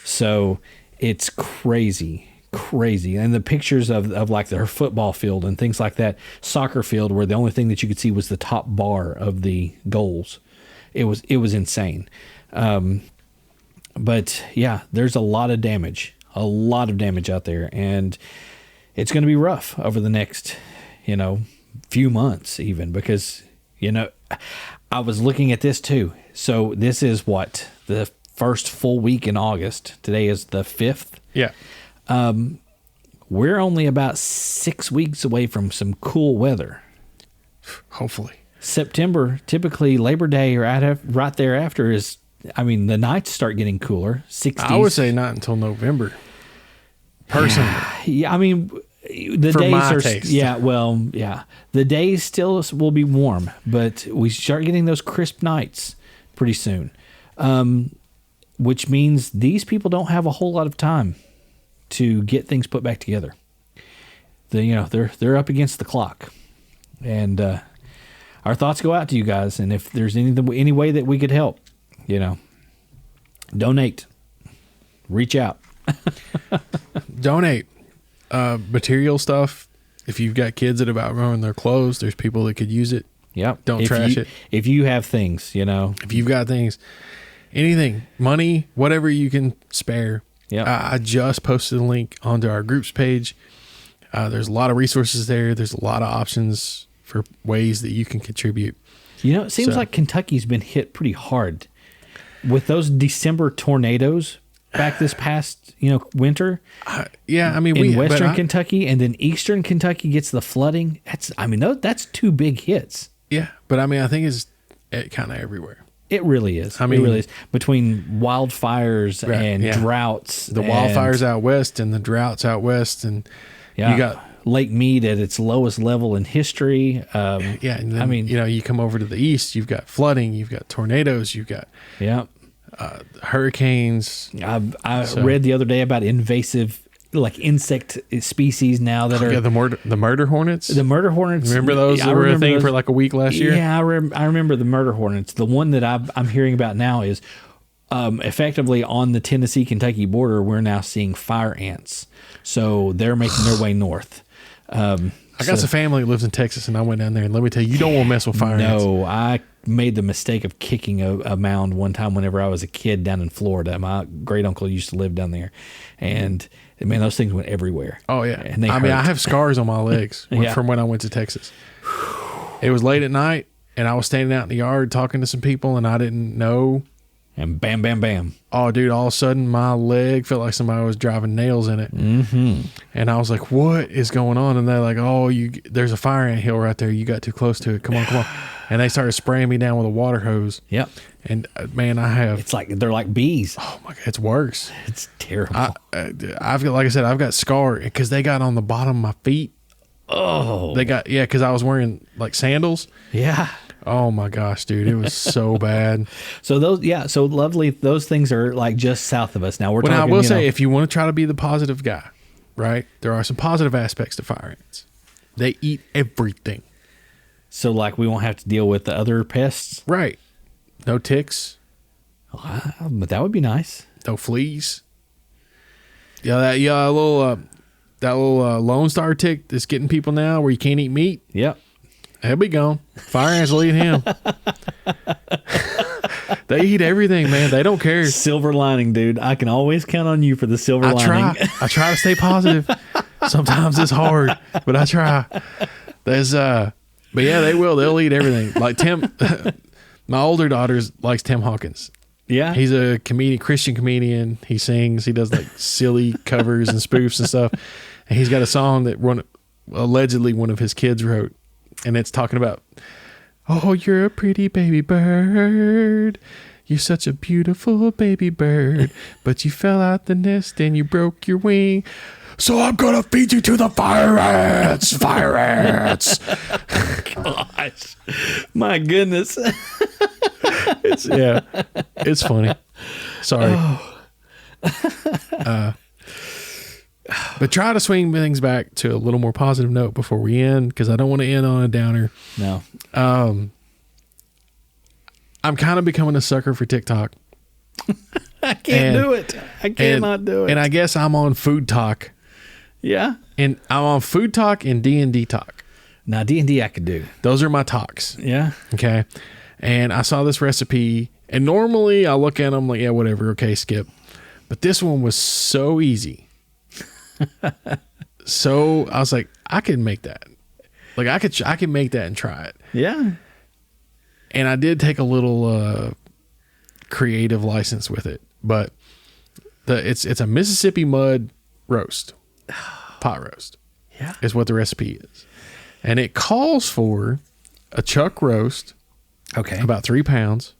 [SPEAKER 1] So it's crazy crazy. And the pictures of like their football field and things like that, soccer field, where the only thing that you could see was the top bar of the goals. It was insane. But yeah, there's a lot of damage out there, and it's going to be rough over the next, few months even, because, I was looking at this too. So this is the first full week in August. Today is the 5th.
[SPEAKER 2] Yeah.
[SPEAKER 1] We're only about 6 weeks away from some cool weather.
[SPEAKER 2] Hopefully.
[SPEAKER 1] September, typically Labor Day or right thereafter the nights start getting cooler. 60s.
[SPEAKER 2] I would say not until November. Personally.
[SPEAKER 1] Yeah, the
[SPEAKER 2] For
[SPEAKER 1] days
[SPEAKER 2] my
[SPEAKER 1] are
[SPEAKER 2] taste.
[SPEAKER 1] The days still will be warm, but we start getting those crisp nights pretty soon. Which means these people don't have a whole lot of time to get things put back together. They're up against the clock, and our thoughts go out to you guys. And if there's any way that we could help, donate, reach out,
[SPEAKER 2] donate material stuff. If you've got kids that have outgrown their clothes, there's people that could use it.
[SPEAKER 1] Yep.
[SPEAKER 2] Don't trash it.
[SPEAKER 1] If you have things,
[SPEAKER 2] if you've got things, anything, money, whatever you can spare.
[SPEAKER 1] Yeah.
[SPEAKER 2] I just posted a link onto our groups page. There's a lot of resources there. There's a lot of options for ways that you can contribute.
[SPEAKER 1] It seems like Kentucky's been hit pretty hard with those December tornadoes back this past, winter.
[SPEAKER 2] In
[SPEAKER 1] Western Kentucky, and then Eastern Kentucky gets the flooding. That's two big hits.
[SPEAKER 2] Yeah, but I think it's kind of everywhere.
[SPEAKER 1] It really is. It really is. Between wildfires and droughts.
[SPEAKER 2] The wildfires out west and the droughts out west. And
[SPEAKER 1] you got Lake Mead at its lowest level in history.
[SPEAKER 2] And then, you come over to the east, you've got flooding, you've got tornadoes, you've got hurricanes.
[SPEAKER 1] I read the other day about invasive insect species now that are
[SPEAKER 2] the murder hornets.
[SPEAKER 1] The murder hornets.
[SPEAKER 2] Remember those? They were a thing for like a week last year.
[SPEAKER 1] Yeah, I remember the murder hornets. The one that I'm hearing about now is effectively on the Tennessee-Kentucky border. We're now seeing fire ants, so they're making their way north.
[SPEAKER 2] I got some family that lives in Texas, and I went down there, and let me tell you, you don't want to mess with fire ants.
[SPEAKER 1] No, I made the mistake of kicking a mound one time whenever I was a kid down in Florida. My great uncle used to live down there, and man, those things went everywhere.
[SPEAKER 2] Oh yeah,
[SPEAKER 1] and they
[SPEAKER 2] I have scars on my legs from when I went to Texas. It was late at night, and I was standing out in the yard talking to some people, and I didn't know.
[SPEAKER 1] And bam, bam, bam.
[SPEAKER 2] Oh, dude, all of a sudden my leg felt like somebody was driving nails in it. Mm-hmm. And I was like, what is going on? And they're like, there's a fire ant hill right there. You got too close to it. Come on. And they started spraying me down with a water hose.
[SPEAKER 1] Yep.
[SPEAKER 2] And man, it's like,
[SPEAKER 1] they're like bees.
[SPEAKER 2] Oh my God, it's worse.
[SPEAKER 1] It's terrible.
[SPEAKER 2] I've got, like I said, I've got scar because they got on the bottom of my feet.
[SPEAKER 1] Oh.
[SPEAKER 2] They got, because I was wearing like sandals.
[SPEAKER 1] Yeah.
[SPEAKER 2] Oh my gosh, dude, it was so bad.
[SPEAKER 1] So lovely. Those things are like just south of us. Now we're talking.
[SPEAKER 2] I will say, if you want to try to be the positive guy, right? There are some positive aspects to fire ants. They eat everything.
[SPEAKER 1] So like we won't have to deal with the other pests,
[SPEAKER 2] right? No ticks.
[SPEAKER 1] But that would be nice.
[SPEAKER 2] No fleas. That little Lone Star tick that's getting people now, where you can't eat meat.
[SPEAKER 1] Yep.
[SPEAKER 2] He'll be gone. Fire ants will eat him. They eat everything, man. They don't care.
[SPEAKER 1] Silver lining, dude. I can always count on you for the silver lining.
[SPEAKER 2] I try to stay positive. Sometimes it's hard, but I try. But yeah, they will. They'll eat everything. Like Tim, my older daughter likes Tim Hawkins.
[SPEAKER 1] Yeah.
[SPEAKER 2] He's a Christian comedian. He sings. He does like silly covers and spoofs and stuff. And he's got a song that allegedly one of his kids wrote. And it's talking about, oh, you're a pretty baby bird. You're such a beautiful baby bird. But you fell out the nest and you broke your wing. So I'm going to feed you to the fire ants. Fire ants.
[SPEAKER 1] Gosh. My goodness.
[SPEAKER 2] It's funny. Sorry. But try to swing things back to a little more positive note before we end, because I don't want to end on a downer.
[SPEAKER 1] No.
[SPEAKER 2] I'm kind of becoming a sucker for TikTok.
[SPEAKER 1] I can't do it. I cannot do it.
[SPEAKER 2] And I guess I'm on food talk.
[SPEAKER 1] Yeah.
[SPEAKER 2] And I'm on Food Talk and D&D Talk.
[SPEAKER 1] Now, D&D I could do.
[SPEAKER 2] Those are my talks.
[SPEAKER 1] Yeah.
[SPEAKER 2] Okay. And I saw this recipe, and normally I look at them like, yeah, whatever. Okay, skip. But this one was so easy. So I was like, I can make that. Like I could make that and try it.
[SPEAKER 1] Yeah.
[SPEAKER 2] And I did take a little creative license with it, but it's a Mississippi mud roast, pot roast.
[SPEAKER 1] Yeah.
[SPEAKER 2] Is what the recipe is. And it calls for a chuck roast.
[SPEAKER 1] Okay.
[SPEAKER 2] About 3 pounds.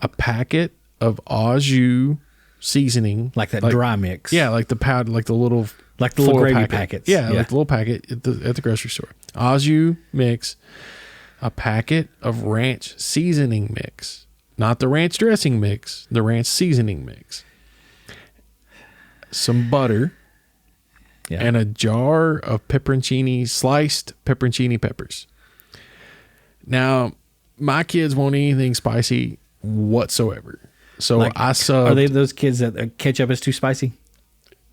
[SPEAKER 2] A packet of au jus seasoning.
[SPEAKER 1] Like that dry mix.
[SPEAKER 2] Yeah, like the powder, like the little
[SPEAKER 1] gravy packets.
[SPEAKER 2] Yeah, like the little packet at the grocery store. Au jus mix. A packet of ranch seasoning mix. Not the ranch dressing mix, the ranch seasoning mix. Some butter. Yeah. And a jar of sliced pepperoncini peppers. Now, my kids won't eat anything spicy whatsoever. So
[SPEAKER 1] like,
[SPEAKER 2] I subbed.
[SPEAKER 1] Are they those kids that ketchup is too spicy?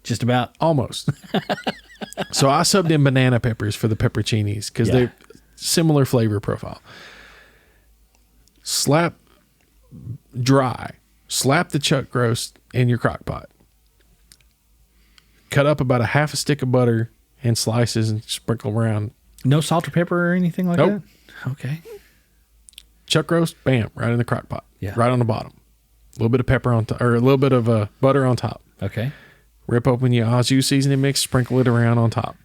[SPEAKER 1] Just about?
[SPEAKER 2] Almost. So I subbed in banana peppers for the pepperoncinis because they're similar flavor profile. Slap the chuck roast in your crock pot. Cut up about a half a stick of butter in slices and sprinkle around.
[SPEAKER 1] No salt or pepper or anything like that? Okay.
[SPEAKER 2] Chuck roast, bam, right in the crock pot.
[SPEAKER 1] Yeah.
[SPEAKER 2] Right on the bottom. A little bit of pepper on top, or a little bit of butter on top.
[SPEAKER 1] Okay.
[SPEAKER 2] Rip open your au jus seasoning mix, sprinkle it around on top.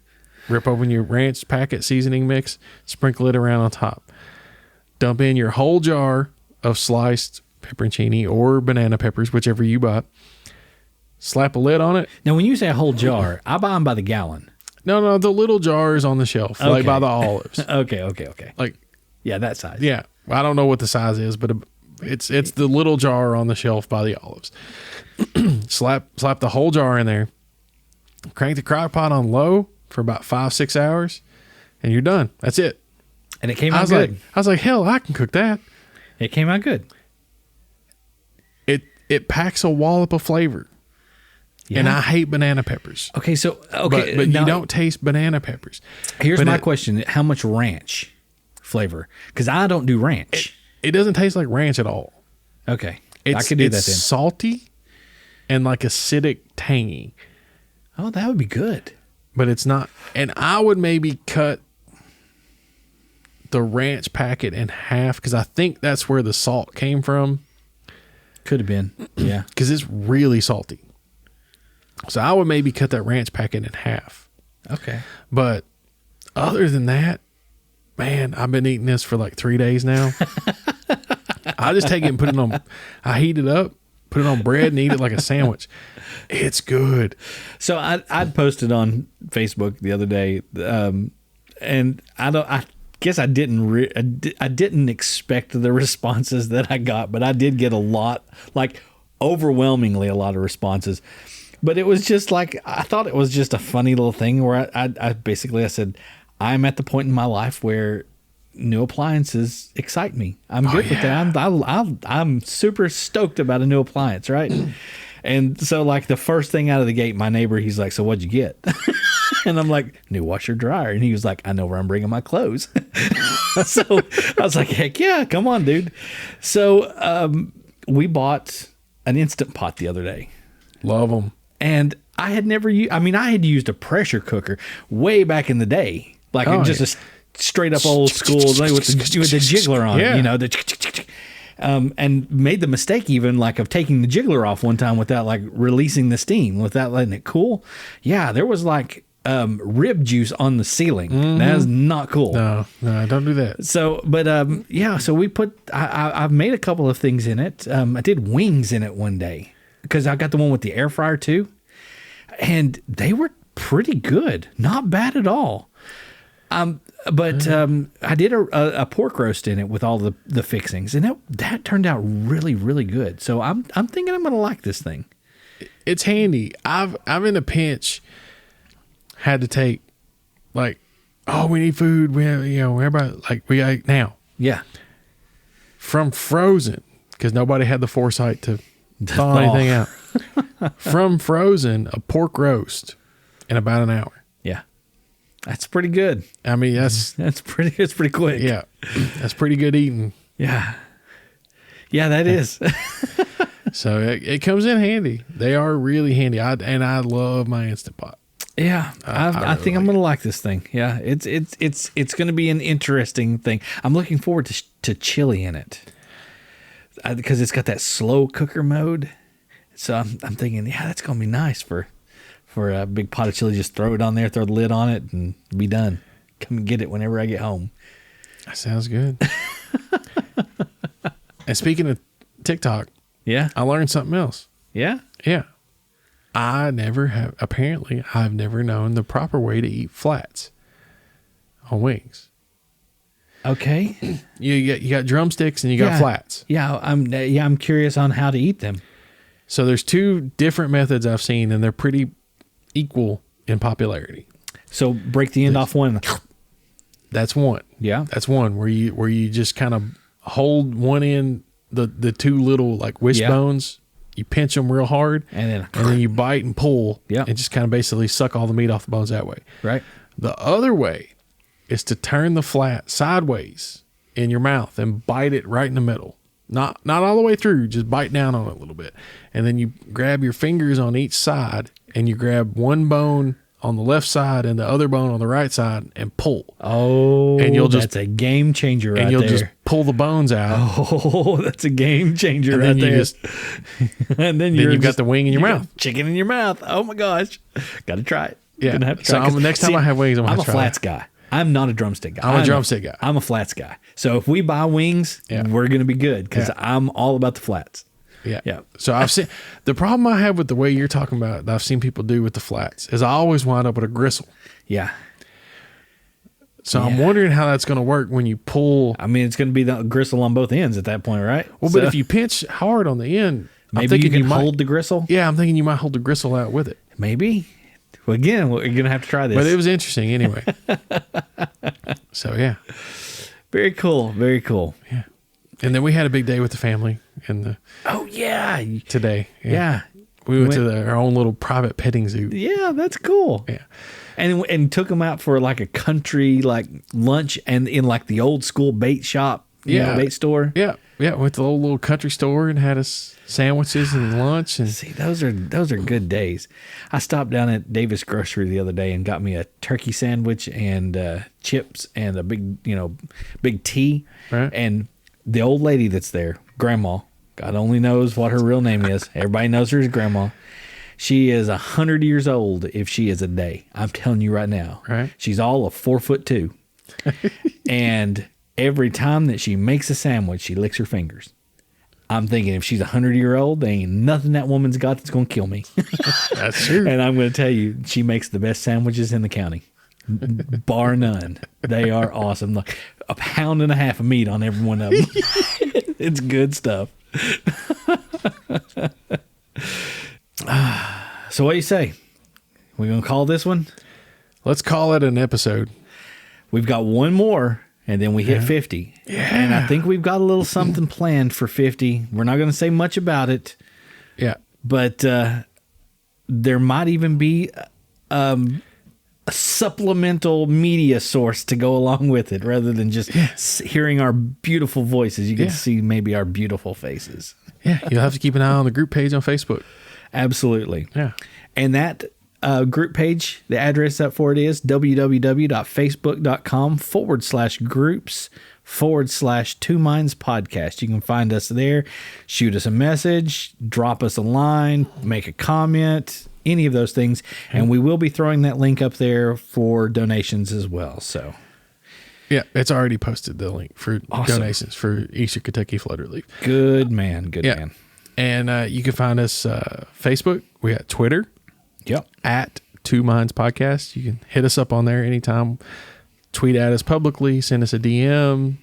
[SPEAKER 2] Rip open your ranch packet seasoning mix, sprinkle it around on top. Dump in your whole jar of sliced pepperoncini or banana peppers, whichever you buy. Slap a lid on it.
[SPEAKER 1] Now, when you say a whole jar, I buy them by the gallon.
[SPEAKER 2] No, the little jars on the shelf, like by the olives.
[SPEAKER 1] Okay.
[SPEAKER 2] Like,
[SPEAKER 1] yeah, that size.
[SPEAKER 2] Yeah, I don't know what the size is, but it's the little jar on the shelf by the olives. Slap the whole jar in there. Crank the crock pot on low for about 5-6 hours, and you're done. That's it.
[SPEAKER 1] And it came out good.
[SPEAKER 2] I was like, hell, I can cook that.
[SPEAKER 1] It came out good.
[SPEAKER 2] It packs a wallop of flavor. Yeah. And I hate banana peppers.
[SPEAKER 1] Okay, so
[SPEAKER 2] but you don't taste banana peppers.
[SPEAKER 1] Here's my question: how much ranch flavor? Because I don't do ranch.
[SPEAKER 2] It doesn't taste like ranch at all.
[SPEAKER 1] Okay, I could do that then.
[SPEAKER 2] It's salty and like acidic, tangy.
[SPEAKER 1] Oh, that would be good.
[SPEAKER 2] But it's not. And I would maybe cut the ranch packet in half because I think that's where the salt came from.
[SPEAKER 1] Could have been, yeah.
[SPEAKER 2] Because it's really salty. So I would maybe cut that ranch packet in half.
[SPEAKER 1] Okay.
[SPEAKER 2] But other than that, man, I've been eating this for like 3 days now. I just take it and put it on. I heat it up, put it on bread, and eat it like a sandwich. It's good.
[SPEAKER 1] So I'd posted on Facebook the other day, and I guess I didn't expect the responses that I got, but I did get a lot, like overwhelmingly a lot of responses. But it was just like, I thought it was just a funny little thing where I basically said, I'm at the point in my life where new appliances excite me. I'm good with that. I'm super stoked about a new appliance, right? And so like the first thing out of the gate, my neighbor, he's like, so what'd you get? And I'm like, new washer dryer. And he was like, I know where I'm bringing my clothes. So I was like, heck yeah, come on, dude. So we bought an Instant Pot the other day.
[SPEAKER 2] Love them.
[SPEAKER 1] And I had never I had used a pressure cooker way back in the day. Like a straight up old school with the jiggler on it, you know, and made the mistake even like of taking the jiggler off one time without like releasing the steam, without letting it cool. Yeah, there was like rib juice on the ceiling. Mm-hmm. That is not cool.
[SPEAKER 2] No, don't do that.
[SPEAKER 1] So, but so we put, I've made a couple of things in it. I did wings in it one day because I got the one with the air fryer too. And they were pretty good. Not bad at all. But I did a pork roast in it with all the fixings, and that turned out really, really good. So I'm thinking I'm going to like this thing.
[SPEAKER 2] It's handy. I've in a pinch had to take like, oh, we need food. We have, everybody like we got now.
[SPEAKER 1] Yeah.
[SPEAKER 2] From frozen because nobody had the foresight to thaw anything out. from frozen, a pork roast in about an hour.
[SPEAKER 1] Yeah. That's pretty good.
[SPEAKER 2] I mean, it's
[SPEAKER 1] pretty quick.
[SPEAKER 2] Yeah. That's pretty good eating.
[SPEAKER 1] Yeah. Yeah, that is.
[SPEAKER 2] So it comes in handy. They are really handy. I love my Instant Pot.
[SPEAKER 1] Yeah, I think I'm gonna like this thing. Yeah, it's gonna be an interesting thing. I'm looking forward to chili in it because it's got that slow cooker mode. So I'm thinking, yeah, that's gonna be nice for a big pot of chili. Just throw it on there, throw the lid on it, and be done. Come and get it whenever I get home.
[SPEAKER 2] That sounds good. And speaking of TikTok,
[SPEAKER 1] yeah,
[SPEAKER 2] I learned something else.
[SPEAKER 1] Yeah,
[SPEAKER 2] yeah. I've never known the proper way to eat flats on wings.
[SPEAKER 1] Okay.
[SPEAKER 2] You got drumsticks and you got flats.
[SPEAKER 1] Yeah, I'm curious on how to eat them.
[SPEAKER 2] So there's two different methods I've seen, and they're pretty equal in popularity.
[SPEAKER 1] So break the end off one.
[SPEAKER 2] That's one.
[SPEAKER 1] Yeah.
[SPEAKER 2] That's one where you just kind of hold one end, the two little like wishbones. You pinch them real hard, and then you bite and pull, and just kind of basically suck all the meat off the bones that way.
[SPEAKER 1] Right.
[SPEAKER 2] The other way is to turn the flat sideways in your mouth and bite it right in the middle. Not all the way through, just bite down on it a little bit. And then you grab your fingers on each side, and you grab one bone on the left side and the other bone on the right side and pull.
[SPEAKER 1] Oh, and that's a game changer right there.
[SPEAKER 2] And you'll just pull the bones out.
[SPEAKER 1] Oh, that's a game changer right there. And then you've got
[SPEAKER 2] the wing in your mouth.
[SPEAKER 1] Chicken in your mouth. Oh my gosh. Got to try it.
[SPEAKER 2] Yeah.
[SPEAKER 1] Gonna have to try
[SPEAKER 2] so next time I have wings, I'm a
[SPEAKER 1] flats guy. I'm not a drumstick guy.
[SPEAKER 2] I'm a drumstick guy.
[SPEAKER 1] I'm a flats guy. So if we buy wings, we're going to be good because I'm all about the flats.
[SPEAKER 2] Yeah.
[SPEAKER 1] Yeah.
[SPEAKER 2] So I've seen the problem I have with the way you're talking about that I've seen people do with the flats is I always wind up with a gristle.
[SPEAKER 1] Yeah.
[SPEAKER 2] So I'm wondering how that's going to work when you pull.
[SPEAKER 1] I mean, it's going to be the gristle on both ends at that point, right?
[SPEAKER 2] Well, but if you pinch hard on the end,
[SPEAKER 1] maybe you can hold the gristle.
[SPEAKER 2] Yeah, I'm thinking you might hold the gristle out with it.
[SPEAKER 1] Maybe. Well, again, we're going to have to try this.
[SPEAKER 2] But it was interesting anyway. So, yeah.
[SPEAKER 1] Very cool. Very cool.
[SPEAKER 2] Yeah. And then we had a big day with the family today.
[SPEAKER 1] Yeah.
[SPEAKER 2] We went to our own little private petting zoo.
[SPEAKER 1] Yeah, that's cool.
[SPEAKER 2] Yeah.
[SPEAKER 1] And took them out for like a country like lunch and in like the old school bait shop, bait store.
[SPEAKER 2] Yeah. Yeah, went to the old little country store and had us sandwiches and lunch. And
[SPEAKER 1] see, those are good days. I stopped down at Davis Grocery the other day and got me a turkey sandwich and chips and a big tea.
[SPEAKER 2] Right.
[SPEAKER 1] And the old lady that's there, Grandma, God only knows what her real name is. Everybody knows her as Grandma. She is 100 years old if she is a day. I'm telling you right now.
[SPEAKER 2] Right.
[SPEAKER 1] She's all of 4'2", and every time that she makes a sandwich, she licks her fingers. I'm thinking if she's 100-year-old, there ain't nothing that woman's got that's going to kill me.
[SPEAKER 2] That's true.
[SPEAKER 1] And I'm going to tell you, she makes the best sandwiches in the county, bar none. They are awesome. Like a pound and a half of meat on every one of them. It's good stuff. So what do you say? We going to call this one?
[SPEAKER 2] Let's call it an episode.
[SPEAKER 1] We've got one more. And then we hit 50.
[SPEAKER 2] Yeah.
[SPEAKER 1] And I think we've got a little something planned for 50. We're not going to say much about it.
[SPEAKER 2] Yeah.
[SPEAKER 1] But there might even be a supplemental media source to go along with it rather than just hearing our beautiful voices. You get to see maybe our beautiful faces.
[SPEAKER 2] Yeah. You'll have to keep an eye on the group page on Facebook.
[SPEAKER 1] Absolutely.
[SPEAKER 2] Yeah.
[SPEAKER 1] And that group page, the address up for it is www.facebook.com/groups/twomindspodcast. You can find us there, shoot us a message, drop us a line, make a comment, any of those things. And we will be throwing that link up there for donations as well. So
[SPEAKER 2] yeah, it's already posted, the link for donations for Eastern Kentucky Flood Relief.
[SPEAKER 1] Good man. Good man.
[SPEAKER 2] And you can find us Facebook. We got Twitter.
[SPEAKER 1] Yep.
[SPEAKER 2] At Two Minds Podcast. You can hit us up on there anytime. Tweet at us publicly. Send us a DM.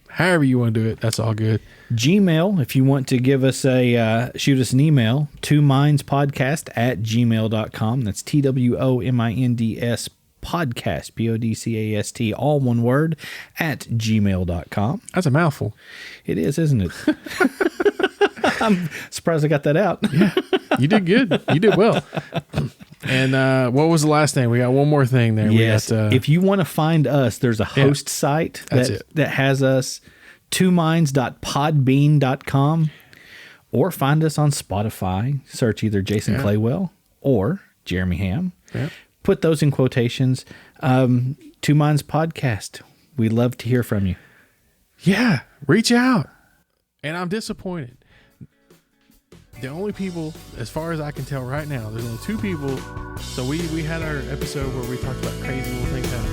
[SPEAKER 2] However you want to do it. That's all good.
[SPEAKER 1] Gmail, if you want to give us shoot us an email, twomindspodcast@gmail.com. That's TWOMINDS podcast, PODCAST, all one word, @gmail.com.
[SPEAKER 2] That's a mouthful.
[SPEAKER 1] It is, isn't it? I'm surprised I got that out.
[SPEAKER 2] Yeah. You did good. You did well. And what was the last thing? We got one more thing there.
[SPEAKER 1] Yes. If you want to find us, there's a host site that has us, twominds.podbean.com, or find us on Spotify. Search either Jason Claywell or Jeremy Ham. Yeah. Put those in quotations. Two Minds Podcast. We'd love to hear from you.
[SPEAKER 2] Yeah. Reach out. And I'm disappointed. The only people, as far as I can tell right now, there's only 2 people. So we had our episode where we talked about crazy little things happening